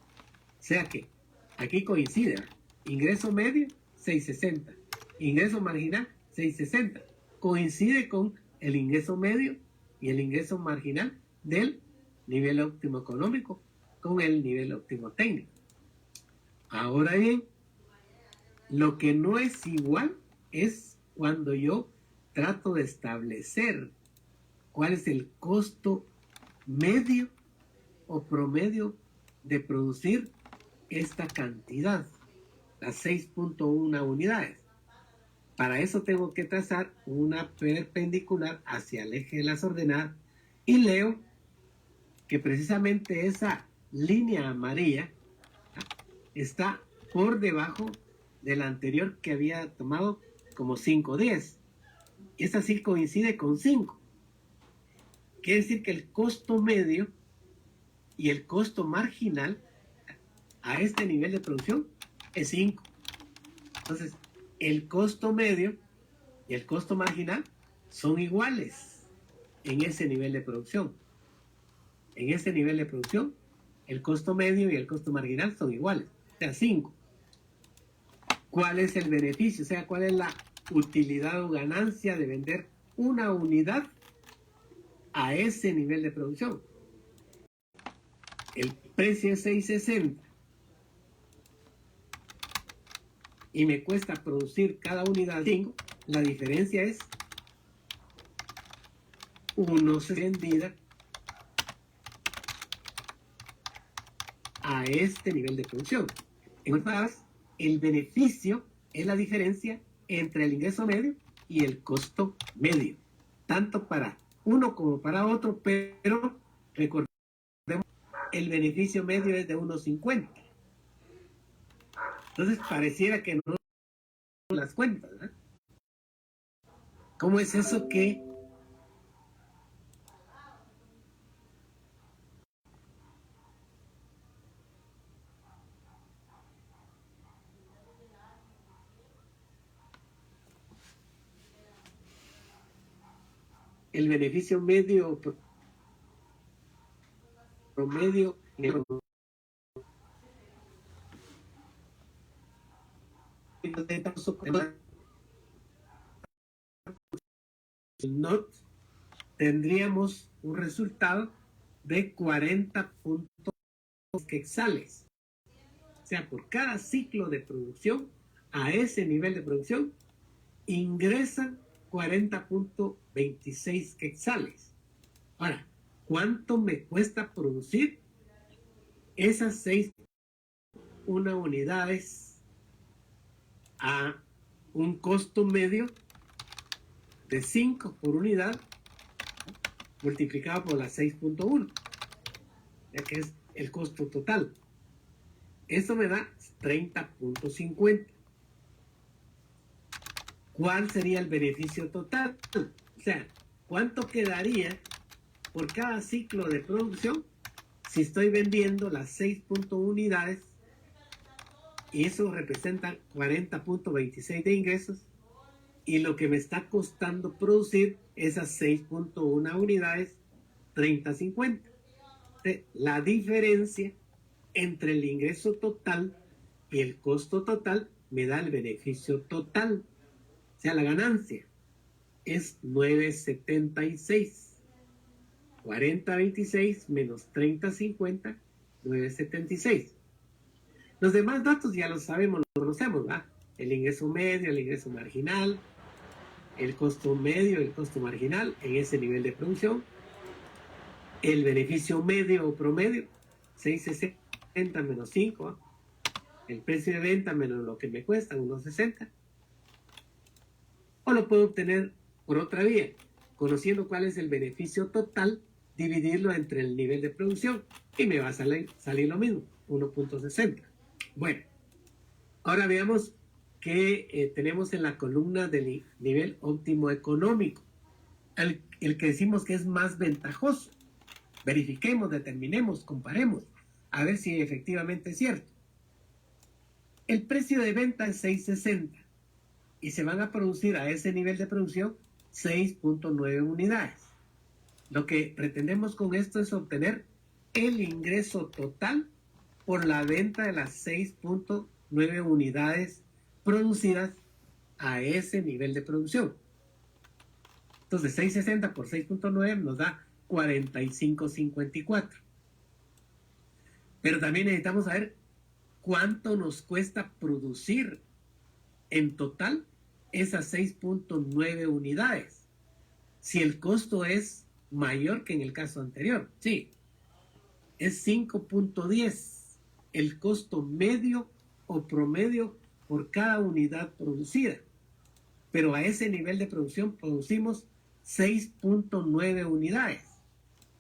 sea que aquí coincide, ingreso medio 6.60, ingreso marginal 6.60. Coincide con el ingreso medio y el ingreso marginal del nivel óptimo económico con el nivel óptimo técnico. Ahora bien, lo que no es igual es cuando yo trato de establecer cuál es el costo medio o promedio de producir esta cantidad, las 6.1 unidades. Para eso tengo que trazar una perpendicular hacia el eje de las ordenadas y leo que precisamente esa línea amarilla está por debajo de la anterior que había tomado como 5.10. Esta sí coincide con 5. Quiere decir que el costo medio y el costo marginal a este nivel de producción es 5. Entonces, el costo medio y el costo marginal son iguales en ese nivel de producción. En ese nivel de producción, el costo medio y el costo marginal son iguales, o sea, 5. ¿Cuál es el beneficio? O sea, ¿cuál es la utilidad o ganancia de vender una unidad a ese nivel de producción? El precio es 6.60 y me cuesta producir cada unidad 5. La diferencia es 1.60 vendida a este nivel de producción. En otras palabras, el beneficio es la diferencia entre el ingreso medio y el costo medio, tanto para uno como para otro, pero recordemos, el beneficio medio es de 1.50. Entonces pareciera que no las cuentas, ¿verdad? ¿Cómo es eso que el beneficio medio promedio no tendríamos un resultado de 40 puntos quetzales? O sea, por cada ciclo de producción, a ese nivel de producción, ingresan 40.26 quetzales. Ahora, ¿cuánto me cuesta producir esas 6.1 unidades a un costo medio de 5 por unidad multiplicado por la 6.1, ya que es el costo total? Eso me da 30.50. ¿Cuál sería el beneficio total? O sea, ¿cuánto quedaría por cada ciclo de producción si estoy vendiendo las 6.1 unidades y eso representa 40.26 de ingresos y lo que me está costando producir esas 6.1 unidades, 30.50? La diferencia entre el ingreso total y el costo total me da el beneficio total. O sea, la ganancia es 9.76. 40.26 menos 30.50, 9.76. Los demás datos ya los sabemos, los conocemos, ¿verdad? El ingreso medio, el ingreso marginal, el costo medio, el costo marginal en ese nivel de producción, el beneficio medio o promedio, 6.60 menos 5, el precio de venta menos lo que me cuesta, 1.60. O lo puedo obtener por otra vía, conociendo cuál es el beneficio total, dividirlo entre el nivel de producción y me va a salir lo mismo, 1.60. Bueno, ahora veamos qué tenemos en la columna del nivel óptimo económico, el que decimos que es más ventajoso. Verifiquemos, determinemos, comparemos, a ver si efectivamente es cierto. El precio de venta es 6.60 y se van a producir a ese nivel de producción 6.9 unidades. Lo que pretendemos con esto es obtener el ingreso total por la venta de las 6.9 unidades producidas a ese nivel de producción. Entonces 6.60 por 6.9 nos da 45.54. Pero también necesitamos saber cuánto nos cuesta producir en total esas 6.9 unidades. Si el costo es mayor que en el caso anterior, sí, es 5.10 el costo medio o promedio por cada unidad producida. Pero a ese nivel de producción producimos 6.9 unidades.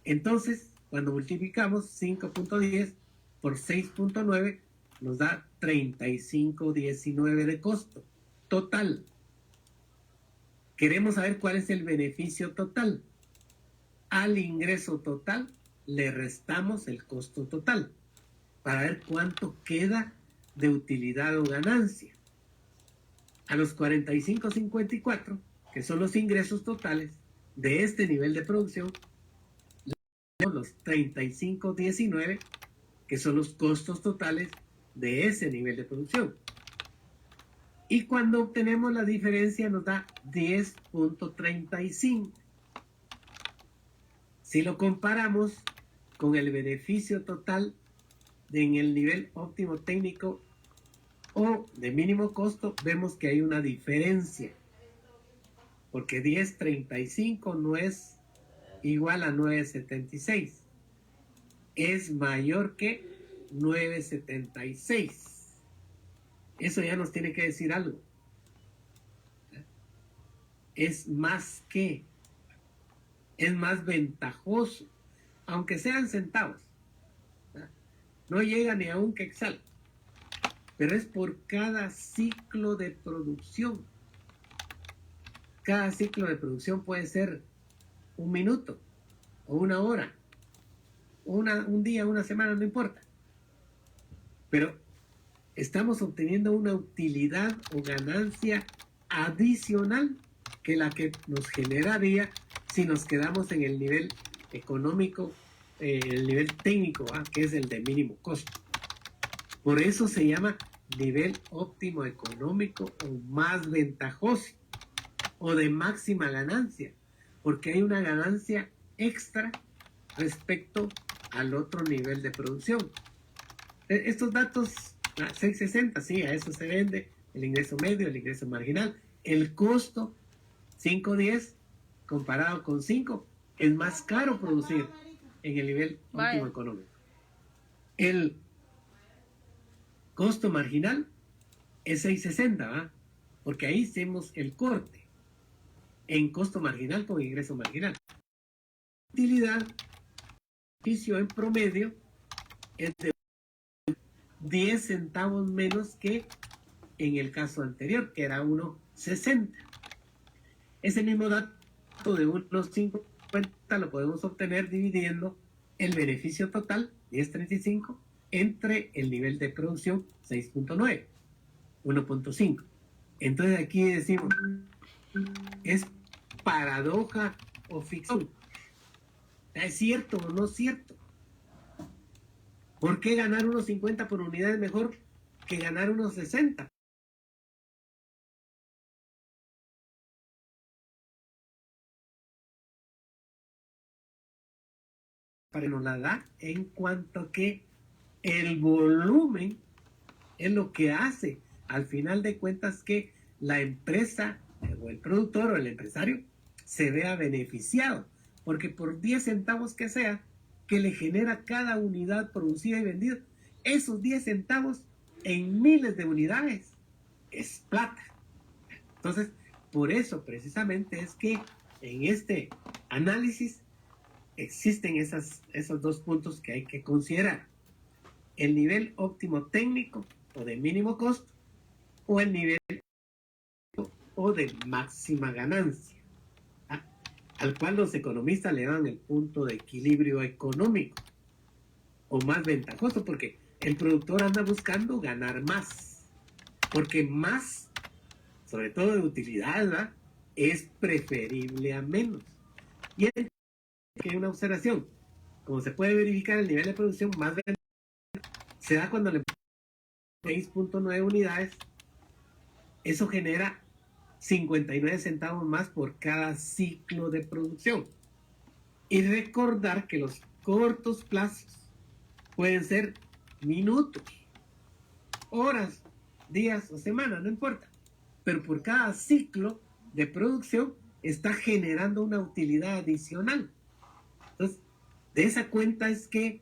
Entonces, cuando multiplicamos 5.10 por 6.9, nos da 35.19 de costo total. Queremos saber cuál es el beneficio total. Al ingreso total le restamos el costo total para ver cuánto queda de utilidad o ganancia. A los 45.54, que son los ingresos totales de este nivel de producción, le damos los 35.19, que son los costos totales de ese nivel de producción. Y cuando obtenemos la diferencia nos da 10.35. Si lo comparamos con el beneficio total en el nivel óptimo técnico o de mínimo costo, vemos que hay una diferencia, porque 10.35 no es igual a 9.76, es mayor que 9.76. Eso ya nos tiene que decir algo. Es más que, es más ventajoso, aunque sean centavos. No llega ni a un quetzal. pero es por cada ciclo de producción. Cada ciclo de producción puede ser 1 minuto o 1 hora, un día, una semana, no importa. Pero estamos obteniendo una utilidad o ganancia adicional que la que nos generaría si nos quedamos en el nivel económico, el nivel técnico, que es el de mínimo costo. Por eso se llama nivel óptimo económico o más ventajoso o de máxima ganancia, porque hay una ganancia extra respecto al otro nivel de producción. Estos datos, 660, sí, a eso se vende el ingreso medio, el ingreso marginal. El costo, 5.10, comparado con 5, es más caro producir en el nivel óptimo económico. El costo marginal es 660, ¿va? Porque ahí hicimos el corte en costo marginal con ingreso marginal. Utilidad, beneficio en promedio es de 10 centavos menos que en el caso anterior, que era 1.60. Ese mismo dato de 1.50 lo podemos obtener dividiendo el beneficio total, 10.35, entre el nivel de producción, 6.9, 1.5. Entonces aquí decimos, ¿es paradoja o ficción? ¿Es cierto o no es cierto? ¿Por qué ganar 1.50 por unidad es mejor que ganar 1.60? Para que nos la da en cuanto que el volumen es lo que hace al final de cuentas que la empresa o el productor o el empresario se vea beneficiado, porque por 10 centavos que sea que le genera cada unidad producida y vendida, esos 10 centavos en miles de unidades es plata. Entonces, por eso precisamente es que en este análisis existen esos dos puntos que hay que considerar: el nivel óptimo técnico o de mínimo costo, o el nivel o de máxima ganancia, al cual los economistas le dan el punto de equilibrio económico o más ventajoso, porque el productor anda buscando ganar más, porque más, sobre todo de utilidad, ¿verdad?, es preferible a menos. Y es que hay una observación: como se puede verificar, el nivel de producción más se da cuando le 6.9 unidades, eso genera 59 centavos más por cada ciclo de producción. Y recordar que los cortos plazos pueden ser minutos, horas, días o semanas, no importa, pero por cada ciclo de producción está generando una utilidad adicional. Entonces, de esa cuenta es que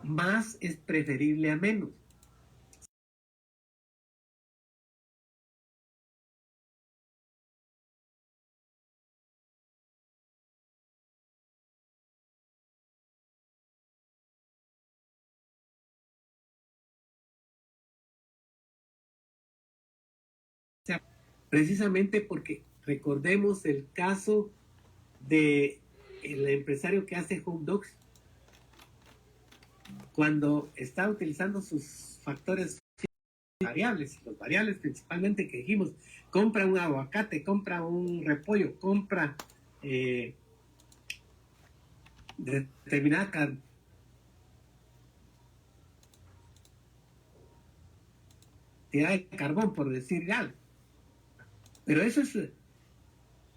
más es preferible a menos. Precisamente porque recordemos el caso de el empresario que hace hot dogs, cuando está utilizando sus factores variables, los variables principalmente que dijimos: compra un aguacate, compra un repollo, compra determinada cantidad de carbón, por decir algo. Pero eso es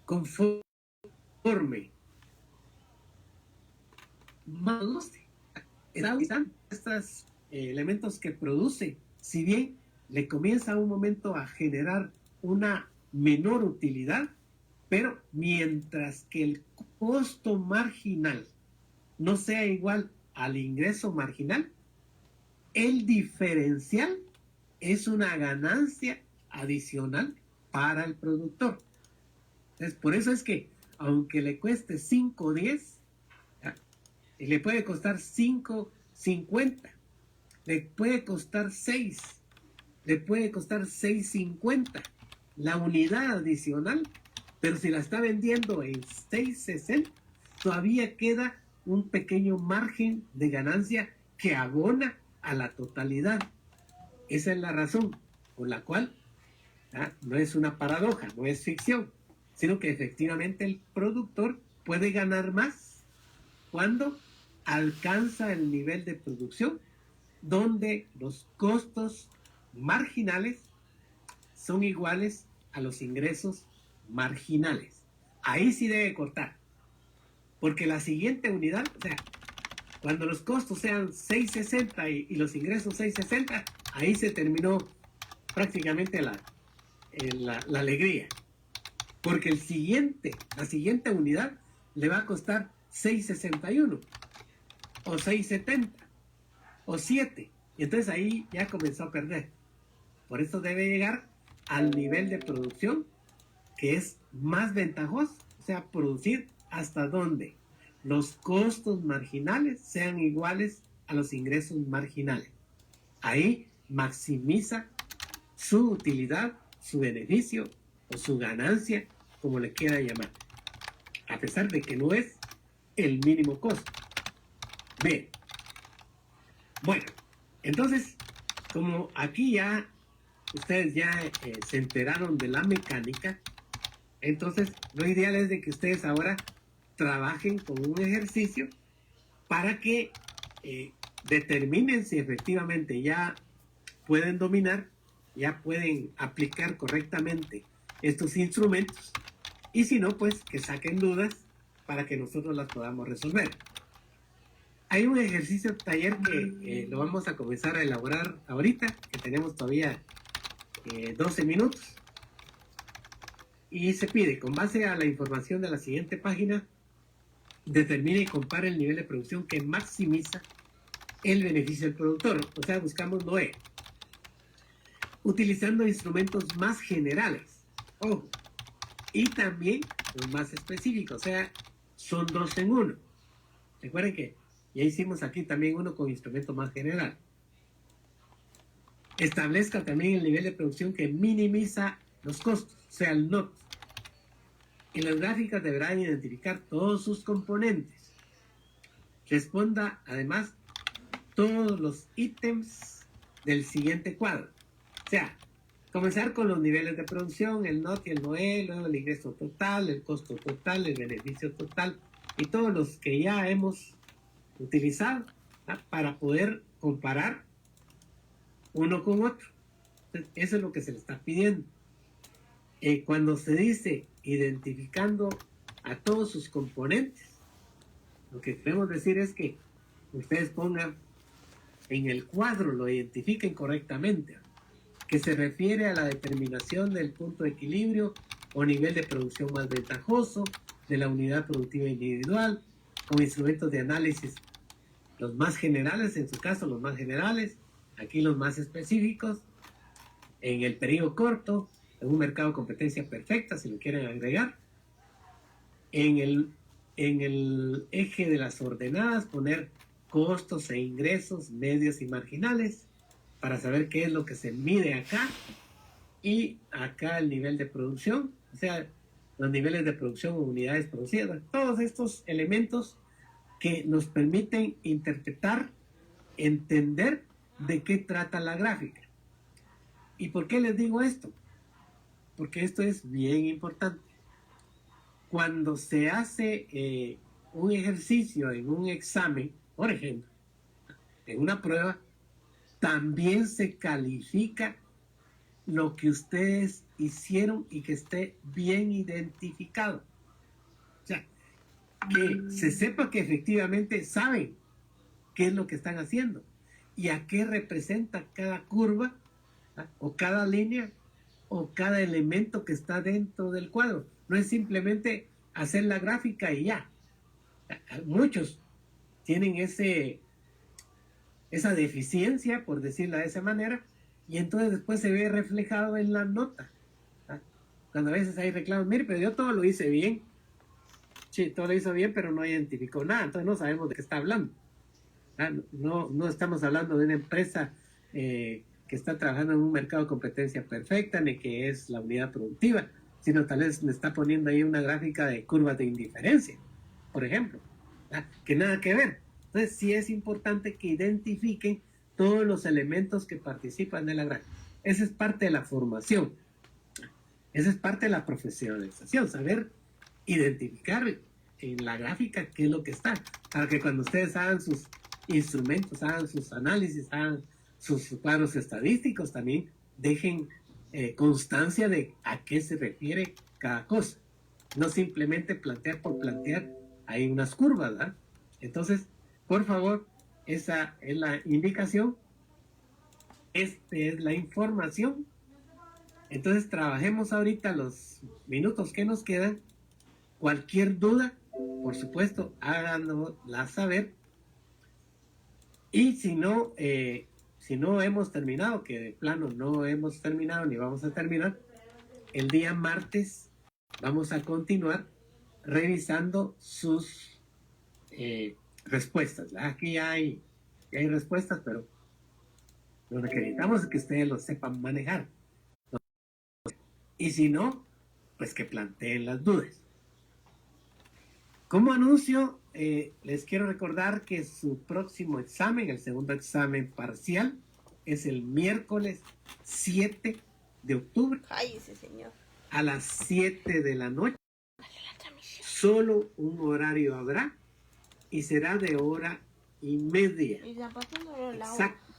conforme más están estos elementos que produce, si bien le comienza a un momento a generar una menor utilidad, pero mientras que el costo marginal no sea igual al ingreso marginal, el diferencial es una ganancia adicional para el productor. Entonces, por eso es que aunque le cueste 5.10, y le puede costar 5.50, le puede costar 6, le puede costar 6.50 la unidad adicional, pero si la está vendiendo en 6.60, todavía queda un pequeño margen de ganancia que abona a la totalidad. Esa es la razón por la cual no es una paradoja, no es ficción, sino que efectivamente el productor puede ganar más cuando alcanza el nivel de producción donde los costos marginales son iguales a los ingresos marginales. Ahí sí debe cortar, porque la siguiente unidad, o sea, cuando los costos sean 6.60 y los ingresos 6.60, ahí se terminó prácticamente la alegría, porque la siguiente unidad le va a costar 6.61 o 6.70 o 7, y entonces ahí ya comenzó a perder. Por eso debe llegar al nivel de producción que es más ventajoso, o sea, producir hasta donde los costos marginales sean iguales a los ingresos marginales. Ahí maximiza su utilidad, su beneficio o su ganancia, como le quiera llamar, a pesar de que no es el mínimo costo. Bien. Bueno, entonces, como aquí ya ustedes ya se enteraron de la mecánica, entonces lo ideal es de que ustedes ahora trabajen con un ejercicio para que determinen si efectivamente ya pueden dominar, ya pueden aplicar correctamente estos instrumentos, y si no, pues que saquen dudas para que nosotros las podamos resolver. Hay un ejercicio taller que lo vamos a comenzar a elaborar ahorita, que tenemos todavía 12 minutos, y se pide, con base a la información de la siguiente página, determine y compare el nivel de producción que maximiza el beneficio del productor. O sea, buscamos Noé, utilizando instrumentos más generales, ojo, y también los más específicos, o sea, son 2 en 1. Recuerden que ya hicimos aquí también uno con instrumento más general. Establezca también el nivel de producción que minimiza los costos, o sea, el NOT. En las gráficas deberán identificar todos sus componentes. Responda además todos los ítems del siguiente cuadro. O sea, comenzar con los niveles de producción, el NOT y el NOE, luego el ingreso total, el costo total, el beneficio total y todos los que ya hemos utilizado para poder comparar uno con otro. Entonces, eso es lo que se le está pidiendo. Cuando se dice identificando a todos sus componentes, lo que queremos decir es que ustedes pongan en el cuadro, lo identifiquen correctamente, que se refiere a la determinación del punto de equilibrio o nivel de producción más ventajoso de la unidad productiva individual, con instrumentos de análisis, los más generales, en su caso los más generales, aquí los más específicos, en el periodo corto, en un mercado de competencia perfecta, si lo quieren agregar, en el eje de las ordenadas, poner costos e ingresos medios y marginales, para saber qué es lo que se mide acá, y acá el nivel de producción, o sea, los niveles de producción o unidades producidas, todos estos elementos que nos permiten interpretar, entender de qué trata la gráfica. ¿Y por qué les digo esto? Porque esto es bien importante. Cuando se hace un ejercicio en un examen, por ejemplo, en una prueba, también se califica lo que ustedes hicieron y que esté bien identificado. O sea, que se sepa que efectivamente saben qué es lo que están haciendo y a qué representa cada curva, o cada línea o cada elemento que está dentro del cuadro. No es simplemente hacer la gráfica y ya. Muchos tienen esa deficiencia, por decirla de esa manera, y entonces después se ve reflejado en la nota. Cuando a veces hay reclamos, mire, pero yo todo lo hice bien. Sí, todo lo hizo bien, pero no identificó nada, entonces no sabemos de qué está hablando. No estamos hablando de una empresa que está trabajando en un mercado de competencia perfecta, ni que es la unidad productiva, sino tal vez me está poniendo ahí una gráfica de curvas de indiferencia, por ejemplo, que nada que ver. Entonces sí es importante que identifiquen todos los elementos que participan de la gráfica. Esa es parte de la formación, esa es parte de la profesionalización, saber identificar en la gráfica qué es lo que está, para que cuando ustedes hagan sus instrumentos, hagan sus análisis, hagan sus cuadros estadísticos, también dejen constancia de a qué se refiere cada cosa. No simplemente plantear por plantear, hay unas curvas, ¿verdad? Entonces, por favor, esa es la indicación, esta es la información. Entonces, trabajemos ahorita los minutos que nos quedan. Cualquier duda, por supuesto, háganosla saber. Y si no hemos terminado, que de plano no hemos terminado ni vamos a terminar, el día martes vamos a continuar revisando sus respuestas. Aquí ya hay respuestas, pero lo que necesitamos es que ustedes lo sepan manejar. Y si no, pues que planteen las dudas. Como anuncio, les quiero recordar que su próximo examen, el segundo examen parcial, es el miércoles 7 de octubre. Cállese, señor. A las 7 de la noche. Solo un horario habrá y será de 1:30. Exacto.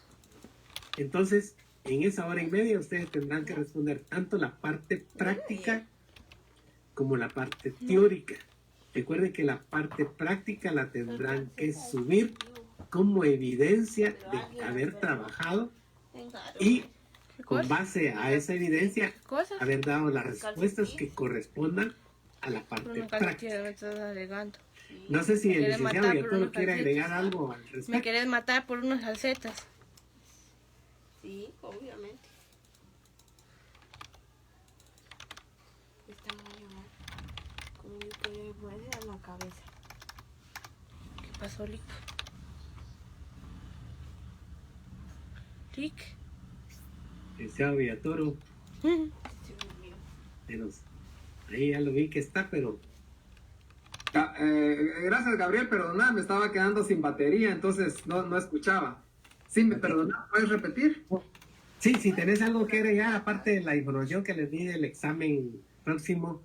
Entonces, en esa 1:30 ustedes tendrán que responder tanto la parte práctica como la parte teórica. Recuerden que la parte práctica la tendrán que subir como evidencia de haber trabajado y con base a esa evidencia haber dado las respuestas que correspondan a la parte práctica. No sé si el licenciado Villatoro quiere agregar algo al respecto. Me querés matar por unas calcetas. Sí, obviamente. Está muy mal. Como yo que muere a la cabeza. ¿Qué pasó, Lick? Lick. Licenciado Villatoro. Ahí ya lo vi que está, pero... gracias, Gabriel, perdona, me estaba quedando sin batería, entonces no escuchaba. Sí, me perdona, ¿puedes repetir? Sí, si tenés algo que agregar, aparte de la información que les di del examen próximo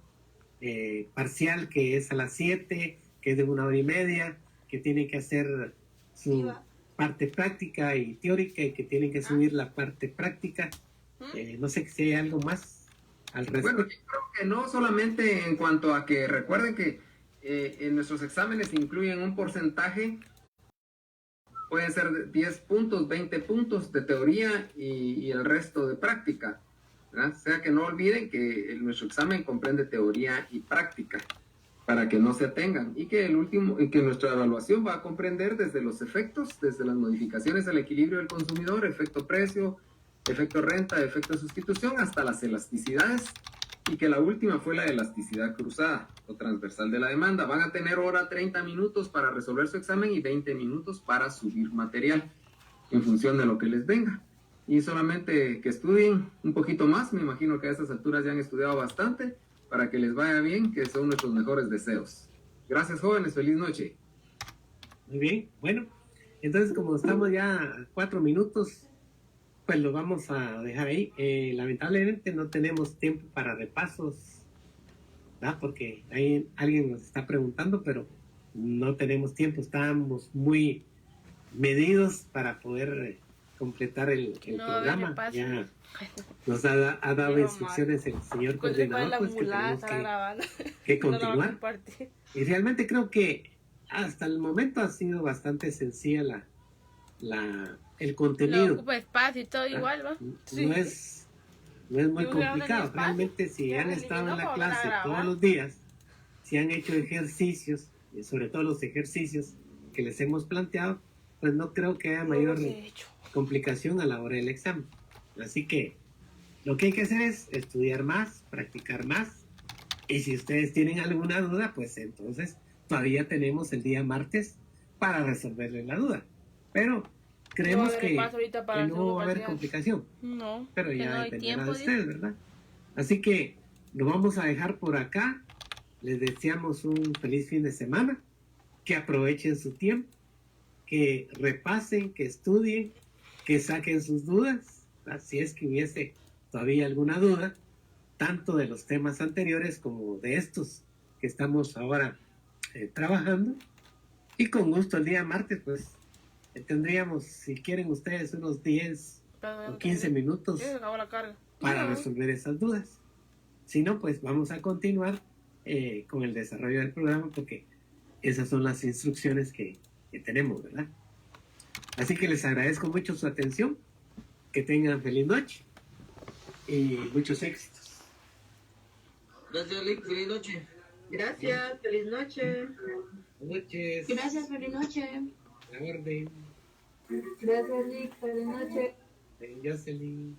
parcial, que es a las 7, que es de 1:30, que tienen que hacer su parte práctica y teórica y que tienen que subir la parte práctica. No sé si hay algo más al respecto. Bueno, yo creo que no solamente en cuanto a que recuerden que en nuestros exámenes incluyen un porcentaje, pueden ser 10 puntos, 20 puntos de teoría y el resto de práctica, ¿verdad? O sea que no olviden que nuestro examen comprende teoría y práctica, para que no se atengan, y que nuestra evaluación va a comprender desde los efectos, desde las modificaciones al equilibrio del consumidor, efecto precio, efecto renta, efecto sustitución, hasta las elasticidades, y que la última fue la elasticidad cruzada o transversal de la demanda. Van a tener 30 minutos para resolver su examen y 20 minutos para subir material en función de lo que les venga. Y solamente que estudien un poquito más, me imagino que a estas alturas ya han estudiado bastante, para que les vaya bien, que son nuestros mejores deseos. Gracias, jóvenes, feliz noche. Muy bien, bueno, entonces como estamos ya a 4 minutos, pues lo vamos a dejar ahí. Lamentablemente no tenemos tiempo para repasos, ¿verdad? Porque ahí alguien nos está preguntando, pero no tenemos tiempo, estamos muy medidos para poder completar el programa. Ya nos ha dado instrucciones el señor coordinador, pues que tenemos que continuar. Y realmente creo que hasta el momento ha sido bastante sencilla el contenido. No ocupa espacio y todo igual, ¿va? Sí. No es muy complicado. Realmente si han estado en la clase todos los días, si han hecho ejercicios, y sobre todo los ejercicios que les hemos planteado, pues no creo que haya mayor complicación a la hora del examen. Así que lo que hay que hacer es estudiar más, practicar más, y si ustedes tienen alguna duda, pues entonces todavía tenemos el día martes para resolverles la duda. Pero creemos Yo que, repaso ahorita para que el no segundo va a haber parcial. complicación, No, pero que ya no hay dependerá tiempo. de ustedes, ¿verdad? Así que lo vamos a dejar por acá. Les deseamos un feliz fin de semana, que aprovechen su tiempo, que repasen, que estudien, que saquen sus dudas, si es que hubiese todavía alguna duda, tanto de los temas anteriores como de estos que estamos ahora trabajando. Y con gusto el día martes, pues tendríamos, si quieren ustedes, unos 10 o 15 minutos Se acabó la carga. para resolver esas dudas. Si no, pues vamos a continuar con el desarrollo del programa, porque esas son las instrucciones que tenemos, ¿verdad? Así que les agradezco mucho su atención, que tengan feliz noche y muchos éxitos. Gracias, Lick. Feliz noche. Gracias, feliz noche. Buenas noches. Gracias, feliz noche. La orden. Gracias, Lick, feliz noche. Jocelyn.